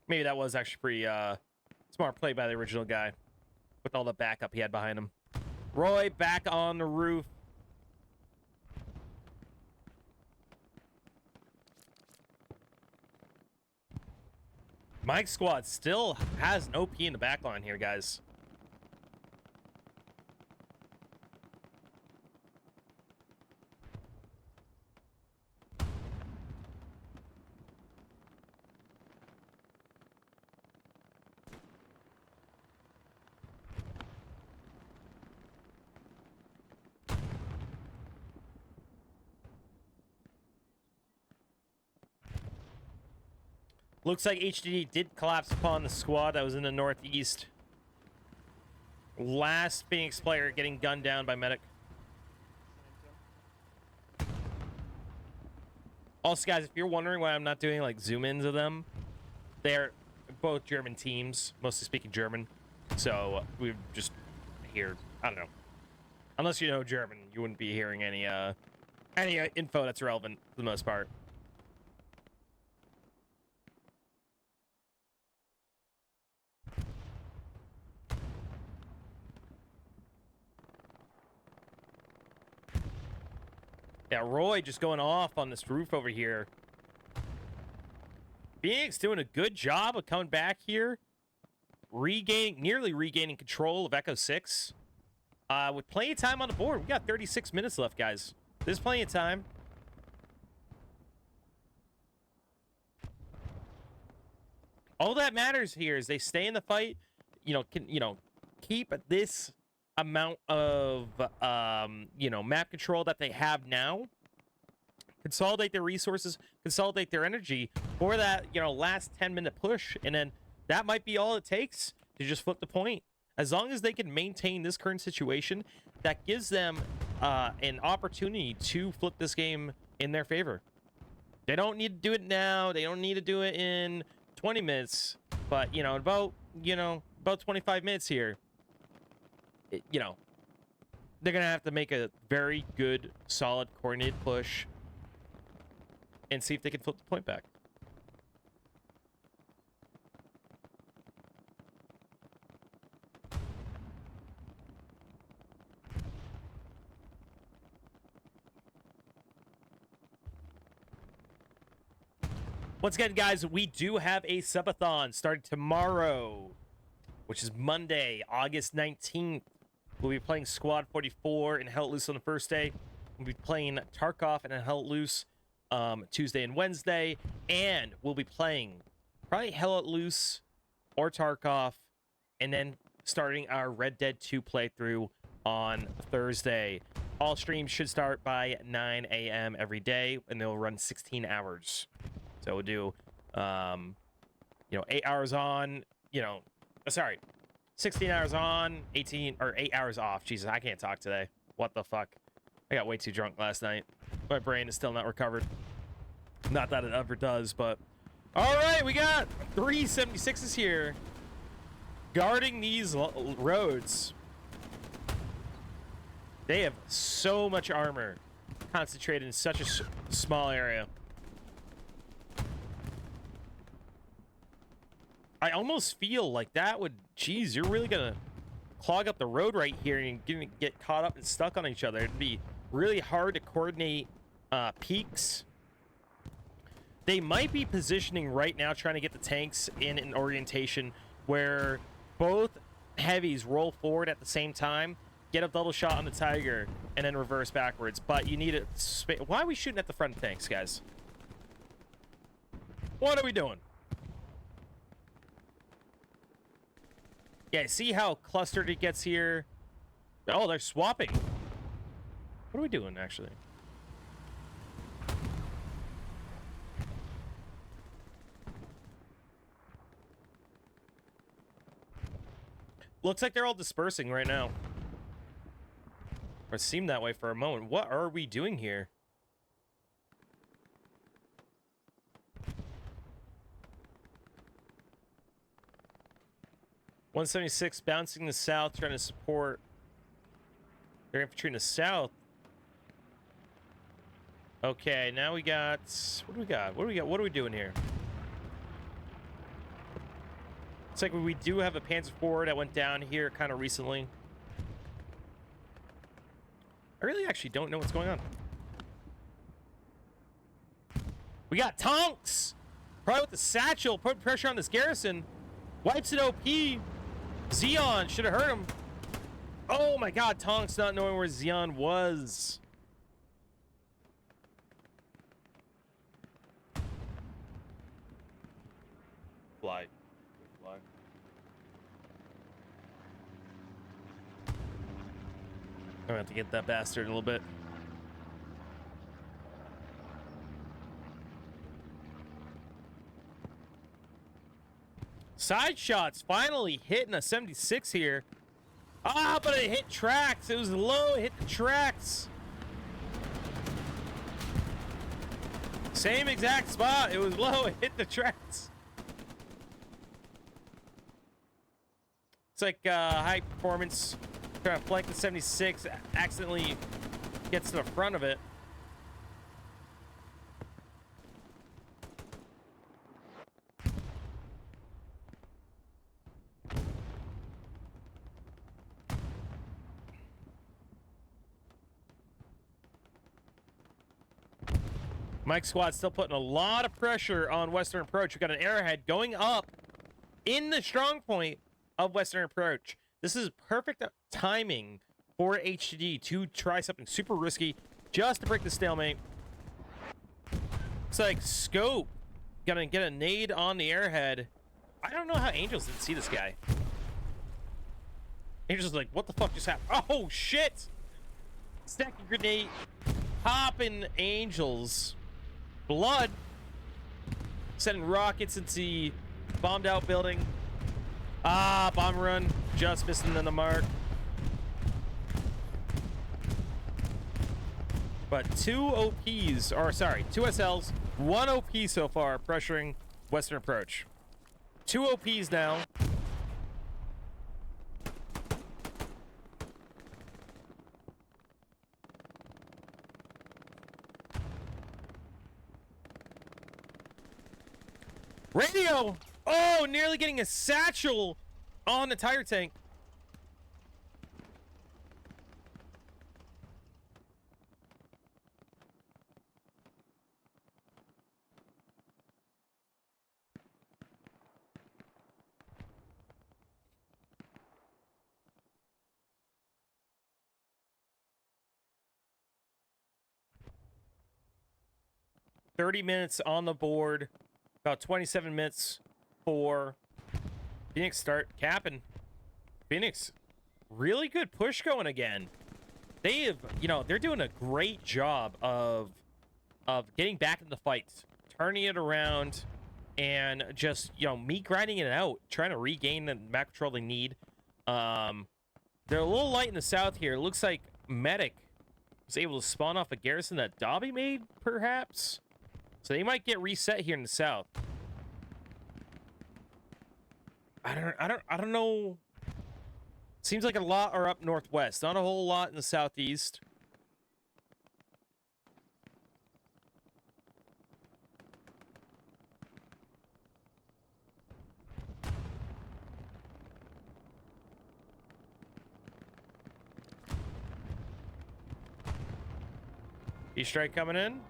Maybe that was actually pretty smart play by the original guy with all the backup he had behind him. Roy back on the roof. Mike's squad still has an OP in the back line here, guys. Looks like HTD did collapse upon the squad that was in the northeast. Last Phoenix player getting gunned down by medic. Also, guys, if you're wondering why I'm not doing like zoom-ins of them, they're both German teams, mostly speaking German. So we're just here. I don't know. Unless you know German, you wouldn't be hearing any info that's relevant for the most part. Yeah, Roy just going off on this roof over here. Phoenix doing a good job of coming back here. Nearly regaining control of Echo 6. With plenty of time on the board. We got 36 minutes left, guys. There's plenty of time. All that matters here is they stay in the fight, keep this amount of map control that they have now, consolidate their resources, consolidate their energy for that last 10-minute push, and then that might be all it takes to just flip the point. As long as they can maintain this current situation, that gives them an opportunity to flip this game in their favor. They don't need to do it now. They don't need to do it in 20 minutes. But, about 25 minutes here, they're going to have to make a very good, solid, coordinated push and see if they can flip the point back. Once again, guys, we do have a subathon starting tomorrow, which is Monday, August 19th. We'll be playing Squad 44 and Hell Let Loose on the first day. We'll be playing Tarkov and Hell Let Loose Tuesday and Wednesday. And we'll be playing probably Hell Let Loose or Tarkov, and then starting our Red Dead 2 playthrough on Thursday. All streams should start by 9 a.m. every day, and they'll run 16 hours. So we'll do, 8 hours on, 16 hours on, 8 hours off. Jesus, I can't talk today. What the fuck? I got way too drunk last night. My brain is still not recovered. Not that it ever does, but... All right, we got 376s here guarding these roads. They have so much armor concentrated in such a small area. I almost feel like that would, geez, you're really gonna clog up the road right here and get caught up and stuck on each other. It'd be really hard to coordinate peaks. They might be positioning right now, trying to get the tanks in an orientation where both heavies roll forward at the same time, get a double shot on the Tiger, and then reverse backwards. But you need a why are we shooting at the front of tanks, guys? What are we doing? Yeah, see how clustered it gets here? Oh, they're swapping. What are we doing, actually? Looks like they're all dispersing right now. Or seemed that way for a moment. What are we doing here? .176 bouncing the south, trying to support their infantry in the south. Okay, now we got... What do we got? What do we got? What are we doing here? It's like we do have a Panzer IV that went down here kind of recently. I really actually don't know what's going on. We got Tonks! Probably with the satchel, put pressure on this garrison. Wipes it OP. Xeon should have hurt him. Oh my god, Tonks not knowing where Xeon was. Fly. Fly. I'm gonna have to get that bastard a little bit. Side shots finally hitting a 76 here. Ah, but it hit tracks. It was low, it hit the tracks. Same exact spot. It was low, it hit the tracks. It's like high performance trying to flank the 76, accidentally gets to the front of it. Mike Squad still putting a lot of pressure on Western Approach. We've got an arrowhead going up in the strong point of Western Approach. This is perfect timing for HTD to try something super risky just to break the stalemate. It's like Scope gonna get a nade on the airhead I don't know how Angels didn't see this guy. Angels like, what the fuck just happened? Oh, shit! Stacking grenade. Popping Angels. Blood. Sending rockets into the bombed out building. Ah, bomb run. Just missing on the mark. But two OPs, or sorry, two SLs, one OP so far, pressuring Western approach. Two OPs now. Radio! Oh, nearly getting a satchel on the tire tank. $30 on the board. About 27 minutes for Phoenix start capping. Phoenix, really good push going again. They have, you know, they're doing a great job of getting back in the fights, turning it around, and just, you know, me grinding it out, trying to regain the map control they need. They're a little light in the south here. It looks like Medic was able to spawn off a garrison that Dobby made, perhaps. So they might get reset here in the south. I don't know. Seems like a lot are up northwest, not a whole lot in the southeast. E-strike coming in.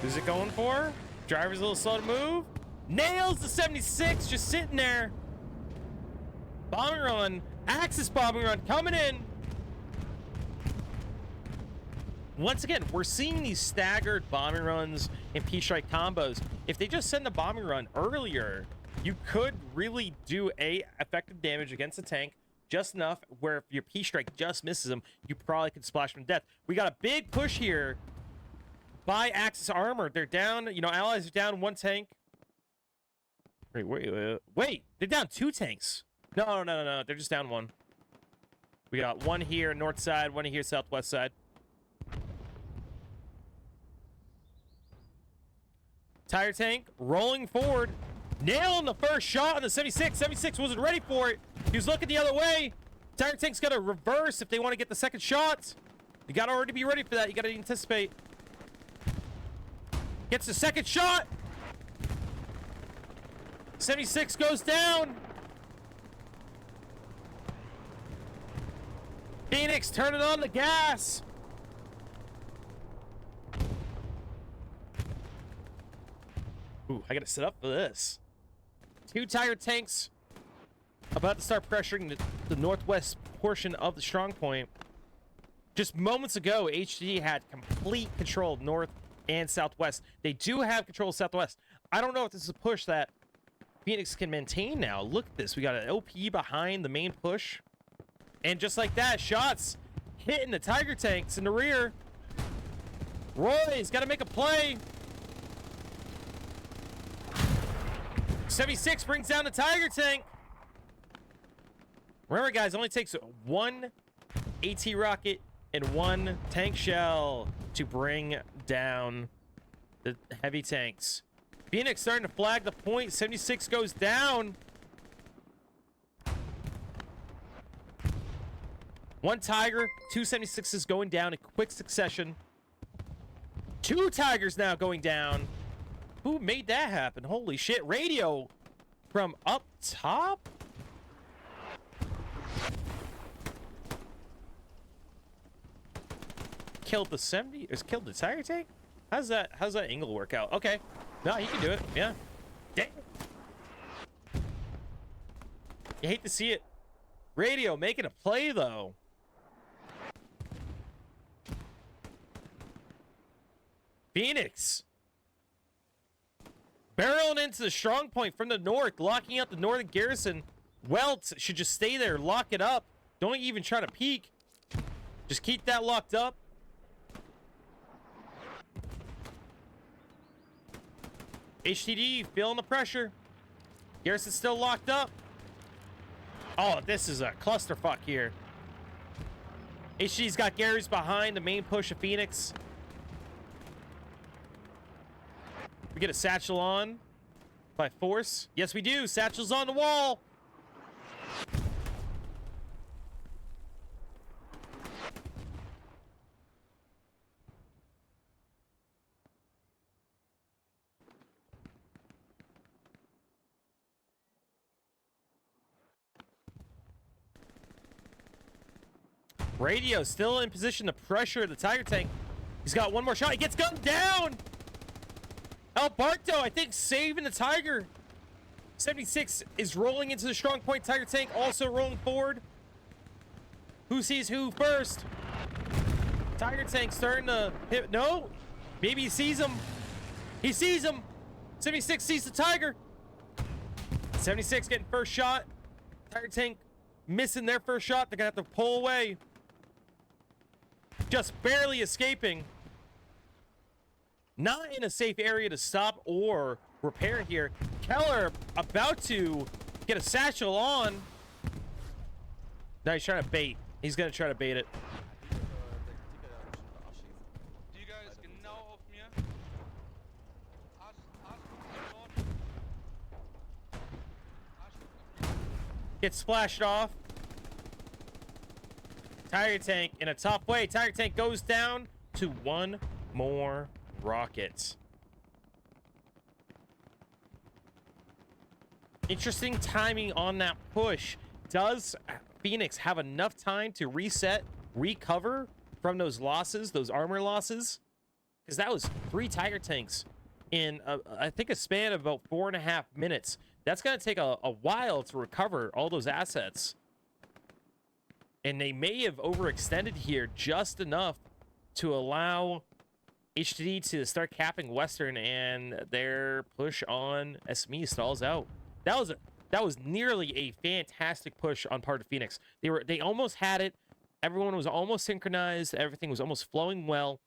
Who's it going for? Driver's a little slow to move. Nails the 76, just sitting there. Bombing run. Axis bombing run coming in. Once again, we're seeing these staggered bombing runs and P-strike combos. If they just send the bombing run earlier, you could really do effective damage against the tank, just enough where if your P-strike just misses them, you probably could splash them to death. We got a big push here by Axis Armor. They're down, you know, allies are down one tank. Wait, they're down two tanks. No, they're just down one. We got one here, north side, one here, southwest side. Tire tank rolling forward, nailing the first shot on the 76. 76 wasn't ready for it. He was looking the other way. Tire tank's got to reverse if they want to get the second shot. You got to already be ready for that. You got to anticipate. Gets the second shot. 76 goes down. Phoenix turning on the gas. Ooh, I gotta set up for this. Two tire tanks about to start pressuring the northwest portion of the strong point. Just moments ago, HTD had complete control of north and southwest. They do have control of southwest. I don't know if this is a push that Phoenix can maintain now. Look at this. We got an OP behind the main push. And just like that, shots hitting the Tiger tanks in the rear. Roy's got to make a play. 76 brings down the Tiger tank. Remember, guys, it only takes one AT rocket and one tank shell to bring down the heavy tanks. Phoenix starting to flag the point. 76 goes down. One Tiger, two 76s going down in quick succession. Two Tigers now going down. Who made that happen? Holy shit. Radio from up top? Killed the 70? Is killed the Tiger tank? How's that angle work out? Okay. No, he can do it. Yeah. Damn. You hate to see it. Radio making a play, though. Phoenix Barreling into the strong point from the north, locking up the northern garrison. Welts should just stay there, lock it up. Don't even try to peek. Just keep that locked up. HTD feeling the pressure. Garrison's still locked up. Oh, this is a clusterfuck here. HTD's got Gary's behind the main push of Phoenix. We get a satchel on by force. Yes, we do. Satchel's on the wall. Radio still in position to pressure the Tiger tank. He's got one more shot. He gets gunned down. Alberto, I think, saving the Tiger. 76 is rolling into the strong point. Tiger tank also rolling forward. Who sees who first? Tiger tank starting to hit. No, maybe he sees him. He sees him. 76 sees the Tiger. 76 getting first shot. Tiger tank missing their first shot. They're gonna have to pull away. Just barely escaping. Not in a safe area to stop or repair here. Keller about to get a satchel on. Now he's trying to bait. He's gonna try to bait it. Gets splashed off. Tiger tank in a tough way. Tiger tank goes down to one more rocket. Interesting timing on that push. Does Phoenix have enough time to reset, recover from those losses, those armor losses? Because that was 3 Tiger tanks in, I think, a span of about 4.5 minutes. That's going to take a while to recover all those assets. And they may have overextended here just enough to allow HTD to start capping Western, and their push on SME stalls out. That was nearly a fantastic push on part of Phoenix. They almost had it. Everyone was almost synchronized. Everything was almost flowing well.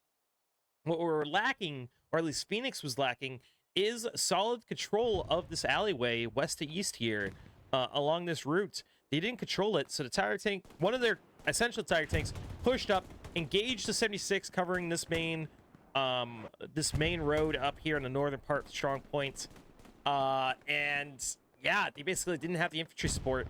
What we were lacking, or at least Phoenix was lacking, is solid control of this alleyway west to east here along this route. They didn't control it, so the Tiger tank, one of their essential Tiger tanks, pushed up, engaged the 76, covering this main road up here in the northern part of Strong Point. And yeah, they basically didn't have the infantry support.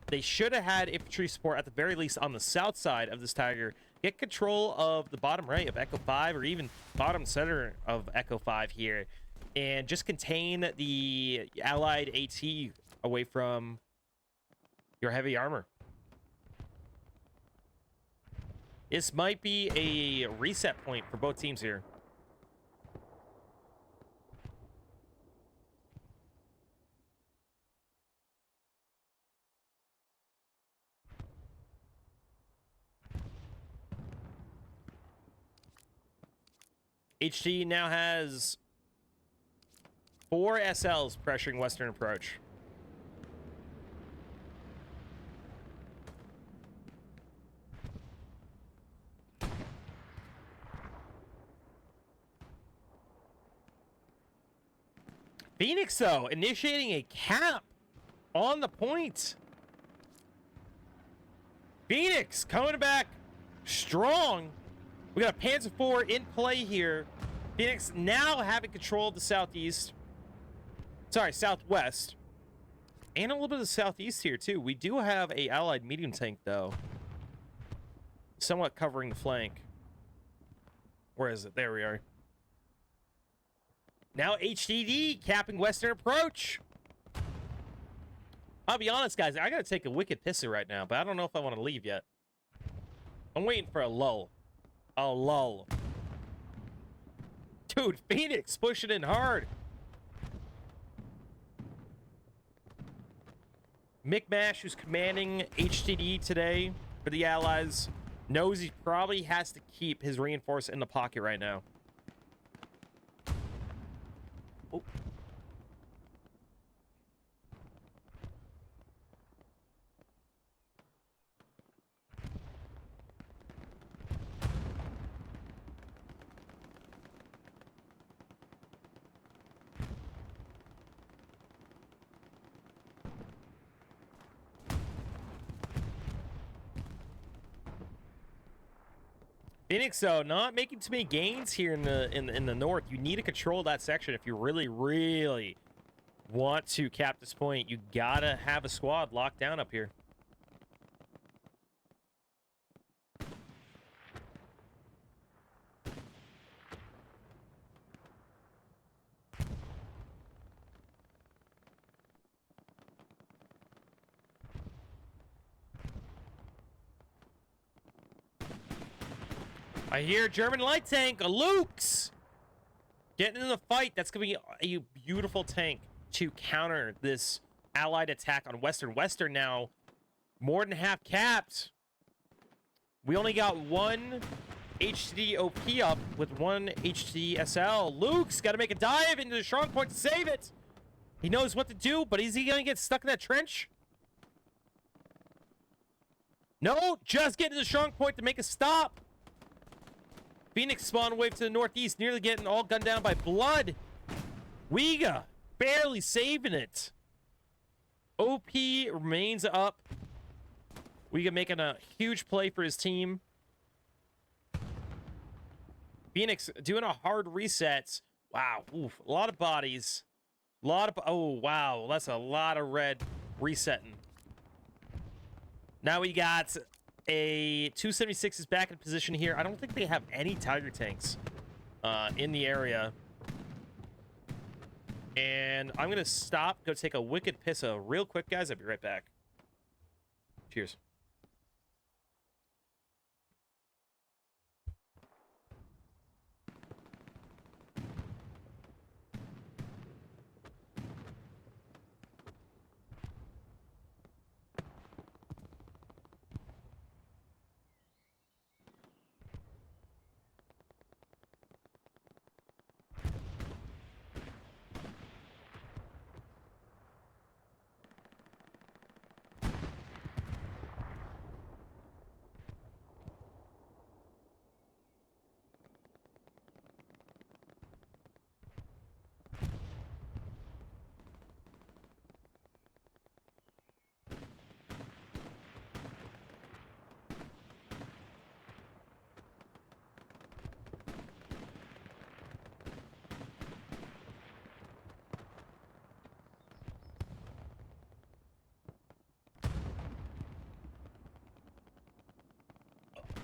They should have had infantry support at the very least on the south side of this Tiger. Get control of the bottom right of Echo 5, or even bottom center of Echo 5 here, and just contain the allied AT away from your heavy armor. This might be a reset point for both teams here. HT now has 4 SLs pressuring Western approach. Phoenix, though, initiating a cap on the point. Phoenix coming back strong. We got a Panzer IV in play here. Phoenix now having control of the southeast. Sorry, southwest. And a little bit of the southeast here, too. We do have a allied medium tank, though. Somewhat covering the flank. Where is it? There we are. Now HTD capping Western approach. I'll be honest, guys. I got to take a wicked pisser right now, but I don't know if I want to leave yet. I'm waiting for a lull. A lull. Dude, Phoenix pushing in hard. Mick who's commanding HTD today for the Allies, knows he probably has to keep his reinforce in the pocket right now. Oh. Phoenix, though, not making too many gains here in the north. You need to control that section if you really want to cap this point. You gotta have a squad locked down up here. I hear German light tank, Luke's getting in the fight. That's going to be a beautiful tank to counter this allied attack on Western. Western now more than half capped. We only got one HTD OP up with one HTD SL. Luke's got to make a dive into the strong point to save it. He knows what to do, but is he going to get stuck in that trench? No, just get to the strong point to make a stop. Phoenix spawn wave to the northeast, nearly getting all gunned down by Blood. Wiga barely saving it. OP remains up. Wiga making a huge play for his team. Phoenix doing a hard reset. Wow, oof, a lot of bodies. A lot of, oh wow, that's a lot of red resetting. Now we got a 276 is back in position here. I don't think they have any Tiger tanks in the area. And I'm going to stop, go take a wicked pissa real quick, guys. I'll be right back. Cheers.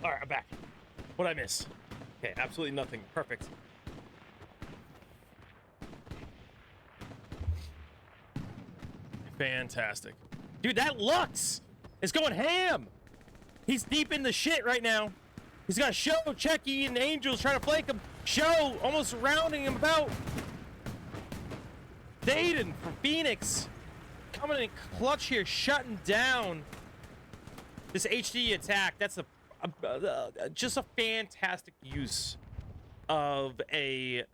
All right, I'm back. What'd I miss? Okay, absolutely nothing. Perfect. Fantastic. Dude, that Lux is going ham. He's deep in the shit right now. He's got Show, Checky, and Angels trying to flank him. Show almost rounding him about. Dayton from Phoenix coming in clutch here, shutting down this HD attack. That's just a fantastic use of a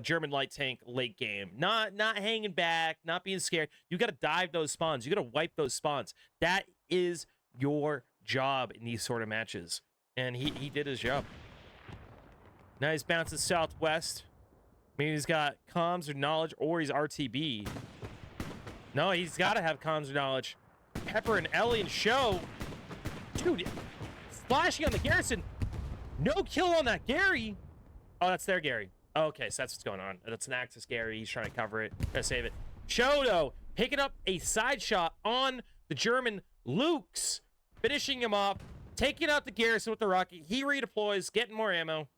German light tank late game. Not hanging back, not being scared. You got to dive those spawns. You got to wipe those spawns. That is your job in these sort of matches, and he did his job. Now he's bouncing southwest. Maybe he's got comms or knowledge, or he's RTB. No, he's got to have comms or knowledge. Pepper and Ellie and Show. Dude, flashing on the Garrison. No kill on that Gary. Oh, that's their Gary. Okay, so that's what's going on. That's an Axis Gary. He's trying to cover it. Gotta save it. Show, though, picking up a side shot on the German Luke's. Finishing him off. Taking out the Garrison with the rocket. He redeploys, getting more ammo.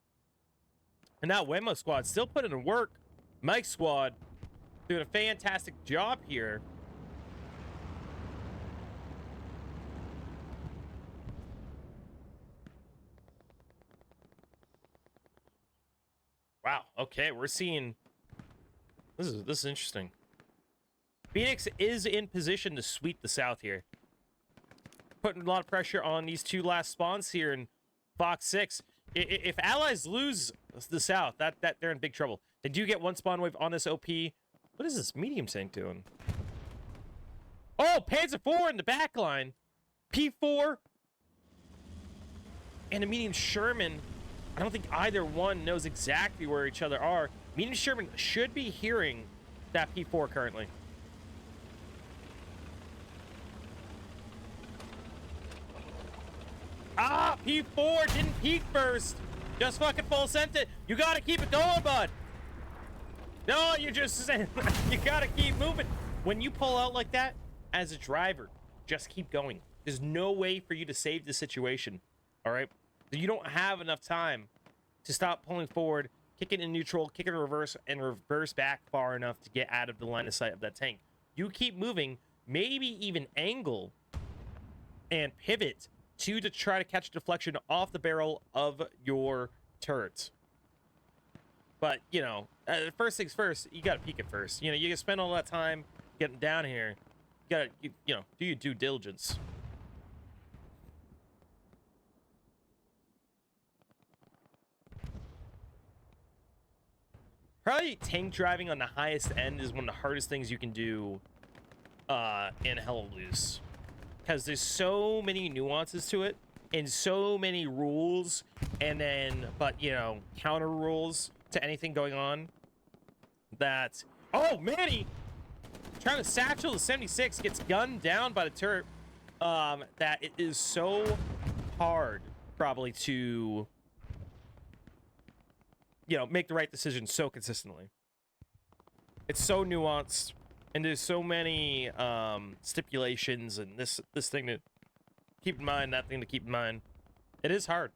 And that Wemo squad still putting in work. Mike's squad doing a fantastic job here. Wow. Okay, we're seeing. This is interesting. Phoenix is in position to sweep the South here, putting a lot of pressure on these two last spawns here in Fox 6. If Allies lose the South, that they're in big trouble. They do get one spawn wave on this OP. What is this medium tank doing? Oh, Panzer IV in the back line. P4 and a medium Sherman. I don't think either one knows exactly where each other are. Medium Sherman should be hearing that P4 currently. Ah, P4 didn't peek first. Just fucking full sent it. You gotta keep it going, bud. No, you just you gotta keep moving. When you pull out like that, as a driver, just keep going. There's no way for you to save the situation. All right, you don't have enough time to stop pulling forward, kick it in neutral, kick it in reverse, and reverse back far enough to get out of the line of sight of that tank. You keep moving, maybe even angle and pivot to try to catch deflection off the barrel of your turret. But, you know, first things first, you gotta peek it first. You know, you can spend all that time getting down here. You gotta, you know, do your due diligence. Probably tank driving on the highest end is one of the hardest things you can do in Hell Loose. Because there's so many nuances to it and so many rules, and then, but, you know, counter rules to anything going on that... Oh, Manny! Trying to satchel the 76, gets gunned down by the turret. That it is so hard, probably, to... you know, make the right decision so consistently. It's so nuanced, and there's so many stipulations and this thing to keep in mind, that thing to keep in mind. It is hard.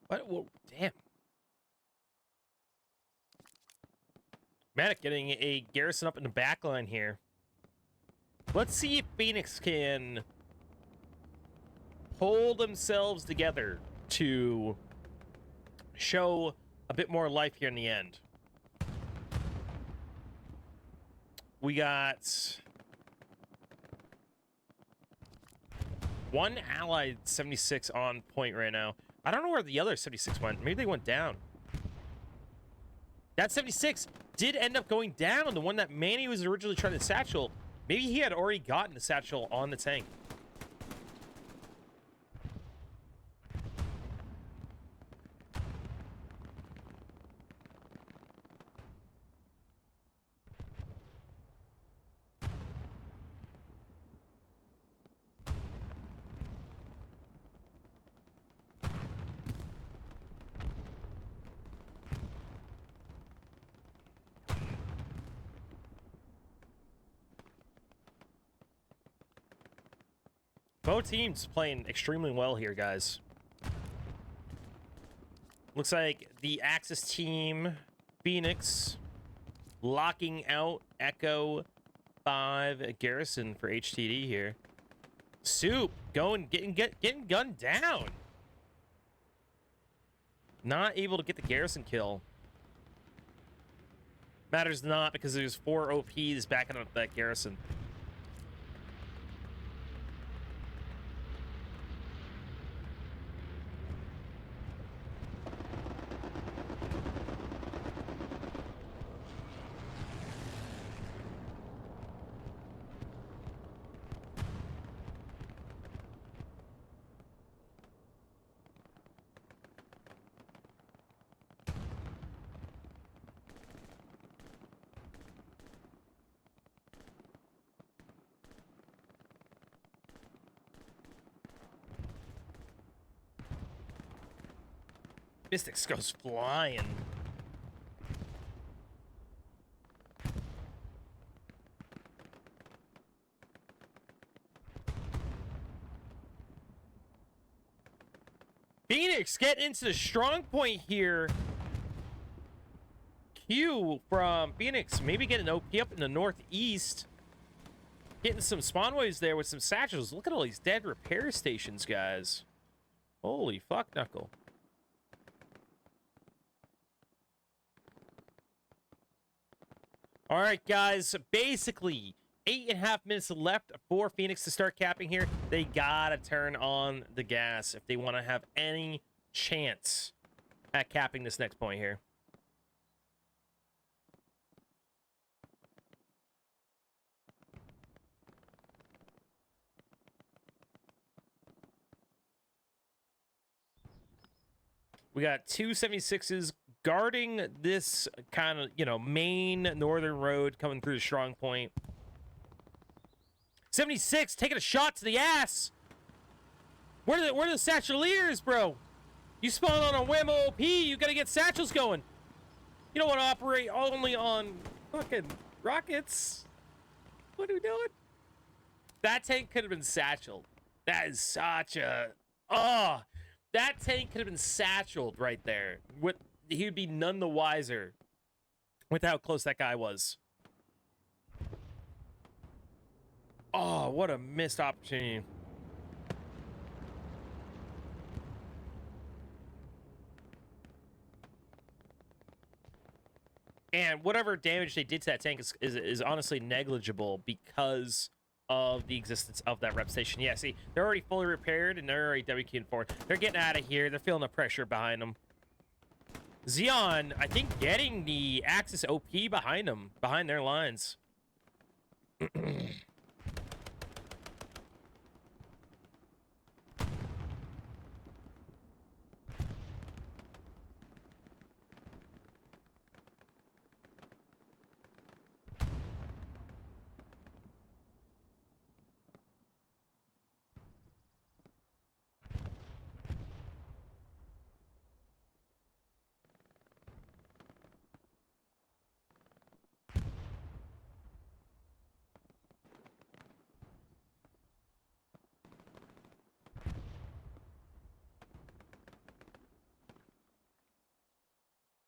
What? Whoa, damn. Matic getting a Garrison up in the back line here. Let's see if Phoenix can pull themselves together to show a bit more life here in the end. We got one allied 76 on point right now. I don't know where the other 76 went. Maybe they went down. That 76 did end up going down. The one that Manny was originally trying to satchel. Maybe he had already gotten the satchel on the tank. Both teams playing extremely well here, guys. Looks like the Axis team, Phoenix, locking out Echo 5 Garrison for HTD here. Soup getting gunned down. Not able to get the Garrison kill. Matters not, because there's 4 OPs backing up that Garrison. Mystics goes flying. Phoenix getting into the strong point here. Q from Phoenix, maybe getting an OP up in the northeast. Getting some spawn waves there with some satchels. Look at all these dead repair stations, guys. Holy fuck, Knuckle. All right, guys, basically 8.5 minutes left for Phoenix to start capping here. They gotta turn on the gas if they want to have any chance at capping this next point here. We got 276s guarding this kind of, you know, main northern road coming through the strong point. 76 taking a shot to the ass. Where are the satcheliers, bro? You spawn on a whim OP, you gotta get satchels going. You don't want to operate only on fucking rockets. What are we doing? That tank could have been satcheled. That is such a... Oh, that tank could have been satcheled right there. He would be none the wiser with how close that guy was. Oh, what a missed opportunity. And whatever damage they did to that tank is honestly negligible because of the existence of that rep station. Yeah, see, they're already fully repaired and they're already WQ'd forward. They're getting out of here. They're feeling the pressure behind them. Xeon, I think, getting the Axis OP behind them, behind their lines.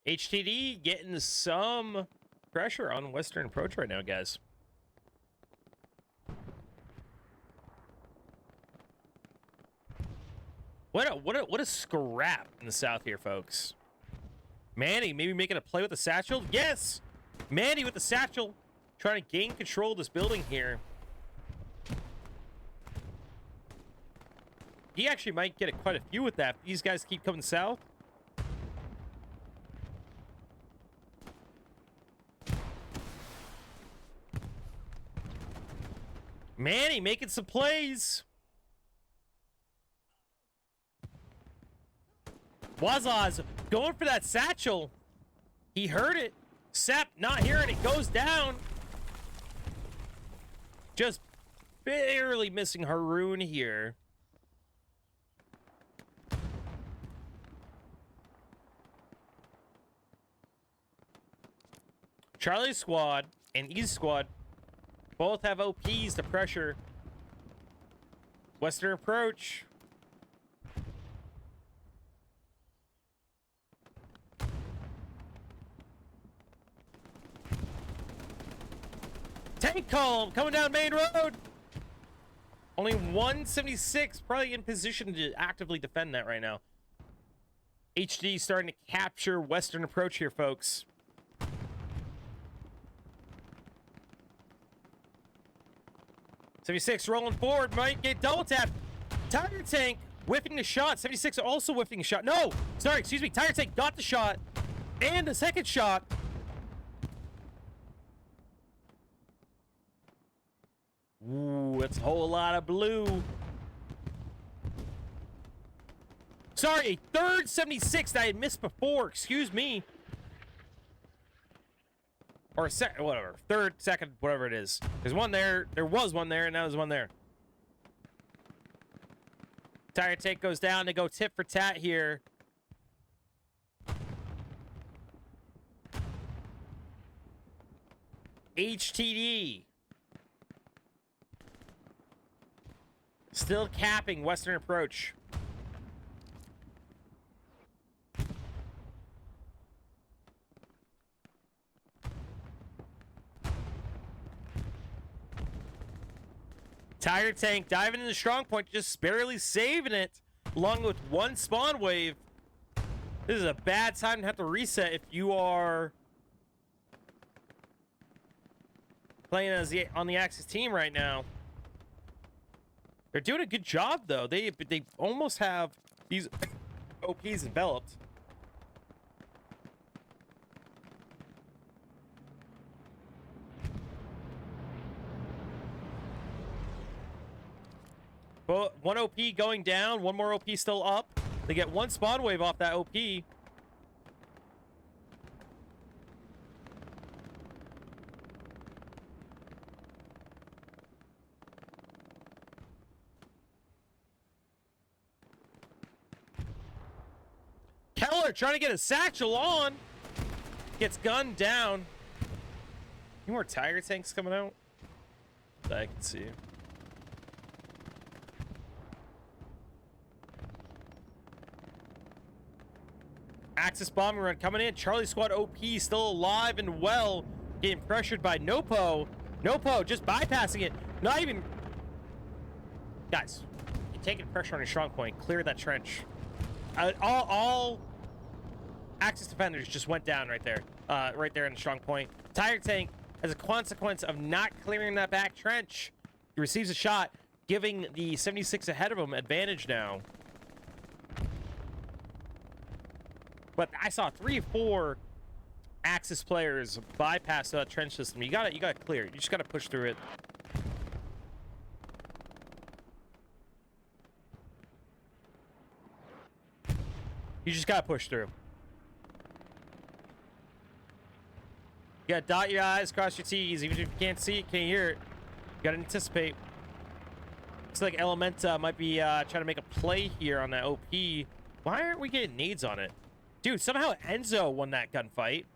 HTD getting some pressure on Western approach right now, guys. What a scrap in the south here, folks. Manny maybe making a play with the satchel. Yes, Manny with the satchel, trying to gain control of this building here. He actually might get quite a few with that. If these guys keep coming south. Manny making some plays. Wazaz going for that satchel. He heard it. Sep not hearing it. Goes down. Just barely missing Haroon here. Charlie squad and East squad both have OPs to pressure Western approach. Tank column coming down main road. Only 176 probably in position to actively defend that right now. HD starting to capture Western approach here, folks. '76 rolling forward, might get double tapped. Tiger Tank whiffing the shot. '76 also whiffing a shot. No, sorry, excuse me. Tiger Tank got the shot and the second shot. Ooh, that's a whole lot of blue. Sorry, a third 76 that I had missed before. Excuse me. Or a second, whatever. Third, second, whatever it is. There's one there. There was one there, and now there's one there. Tire Tank goes down. They go tit for tat here. HTD. Still capping Western approach. Tire Tank diving in the strong point, just barely saving it, along with one spawn wave. This is a bad time to have to reset if you are playing as on the Axis team right now. They're doing a good job though. They almost have these OPs enveloped. One OP going down, one more OP still up. They get one spawn wave off that OP. Keller trying to get a satchel on. Gets gunned down. Any more Tiger tanks coming out? That I can see. Axis bombing run coming in. Charlie Squad OP still alive and well. Getting pressured by Nopo. Nopo just bypassing it. Not even... Guys, you're taking pressure on your strong point. Clear that trench. All Axis defenders just went down right there. Right there in the strong point. Tiger tank, as a consequence of not clearing that back trench, he receives a shot, giving the 76 ahead of him advantage now. But I saw 3 or 4 Axis players bypass that trench system. You gotta clear it. You just gotta push through it. You just gotta push through. You gotta dot your I's, cross your T's. Even if you can't see it, can't hear it, you gotta anticipate. Looks like Elementa might be trying to make a play here on that OP. Why aren't we getting nades on it? Dude, somehow Enzo won that gunfight.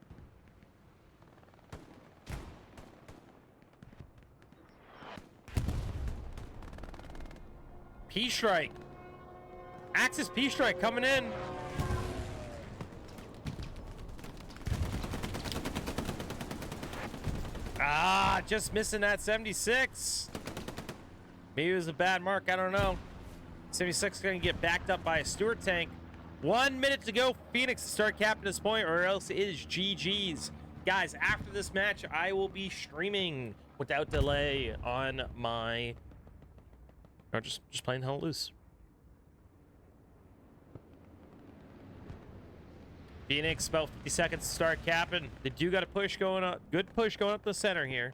P-Strike. Axis P-Strike coming in. Ah, just missing that 76. Maybe it was a bad mark, I don't know. 76 is going to get backed up by a Stuart tank. 1 minute to go. Phoenix to start capping this point, or else it is GG's. Guys, after this match, I will be streaming without delay on my... Or just playing hell loose. Phoenix, about 50 seconds to start capping. They do got a push going up. Good push going up the center here.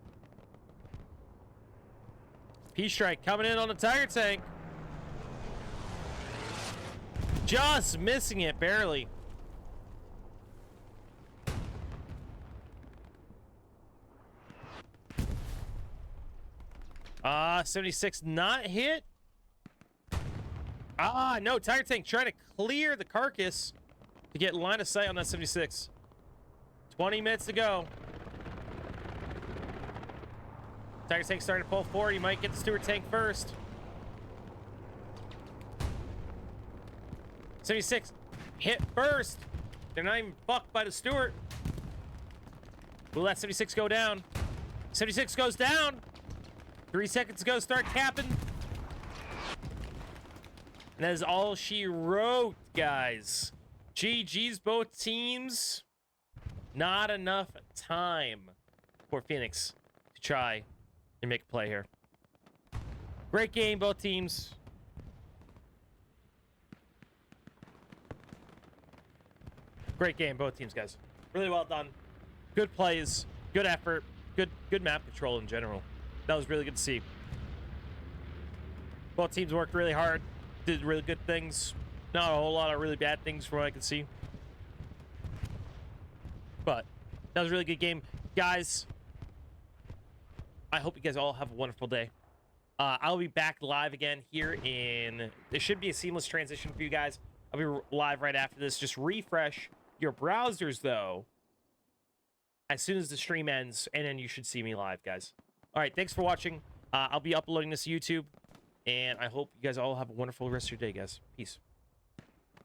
P-Strike coming in on the Tiger tank. Just missing it, barely. Ah, 76 not hit. Ah, no, Tiger tank trying to clear the carcass to get line of sight on that 76. 20 minutes to go. Tiger tank starting to pull forward. He might get the Stuart tank first. 76 hit first. They're not even fucked by the Stuart. Will that 76 go down? 76 goes down. 3 seconds to go. Start capping. And that is all she wrote, guys. GG's both teams. Not enough time for Phoenix to try and make a play here. Great game, both teams. Great game, both teams, guys. Really well done. Good plays, good effort, good map control in general. That was really good to see. Both teams worked really hard, did really good things. Not a whole lot of really bad things from what I can see. But that was a really good game. Guys, I hope you guys all have a wonderful day. I'll be back live again here in... There should be a seamless transition for you guys. I'll be live right after this. Just refresh your browsers, though, as soon as the stream ends, and then you should see me live, guys. All right, thanks for watching. I'll be uploading this to YouTube, and I hope you guys all have a wonderful rest of your day, guys. Peace.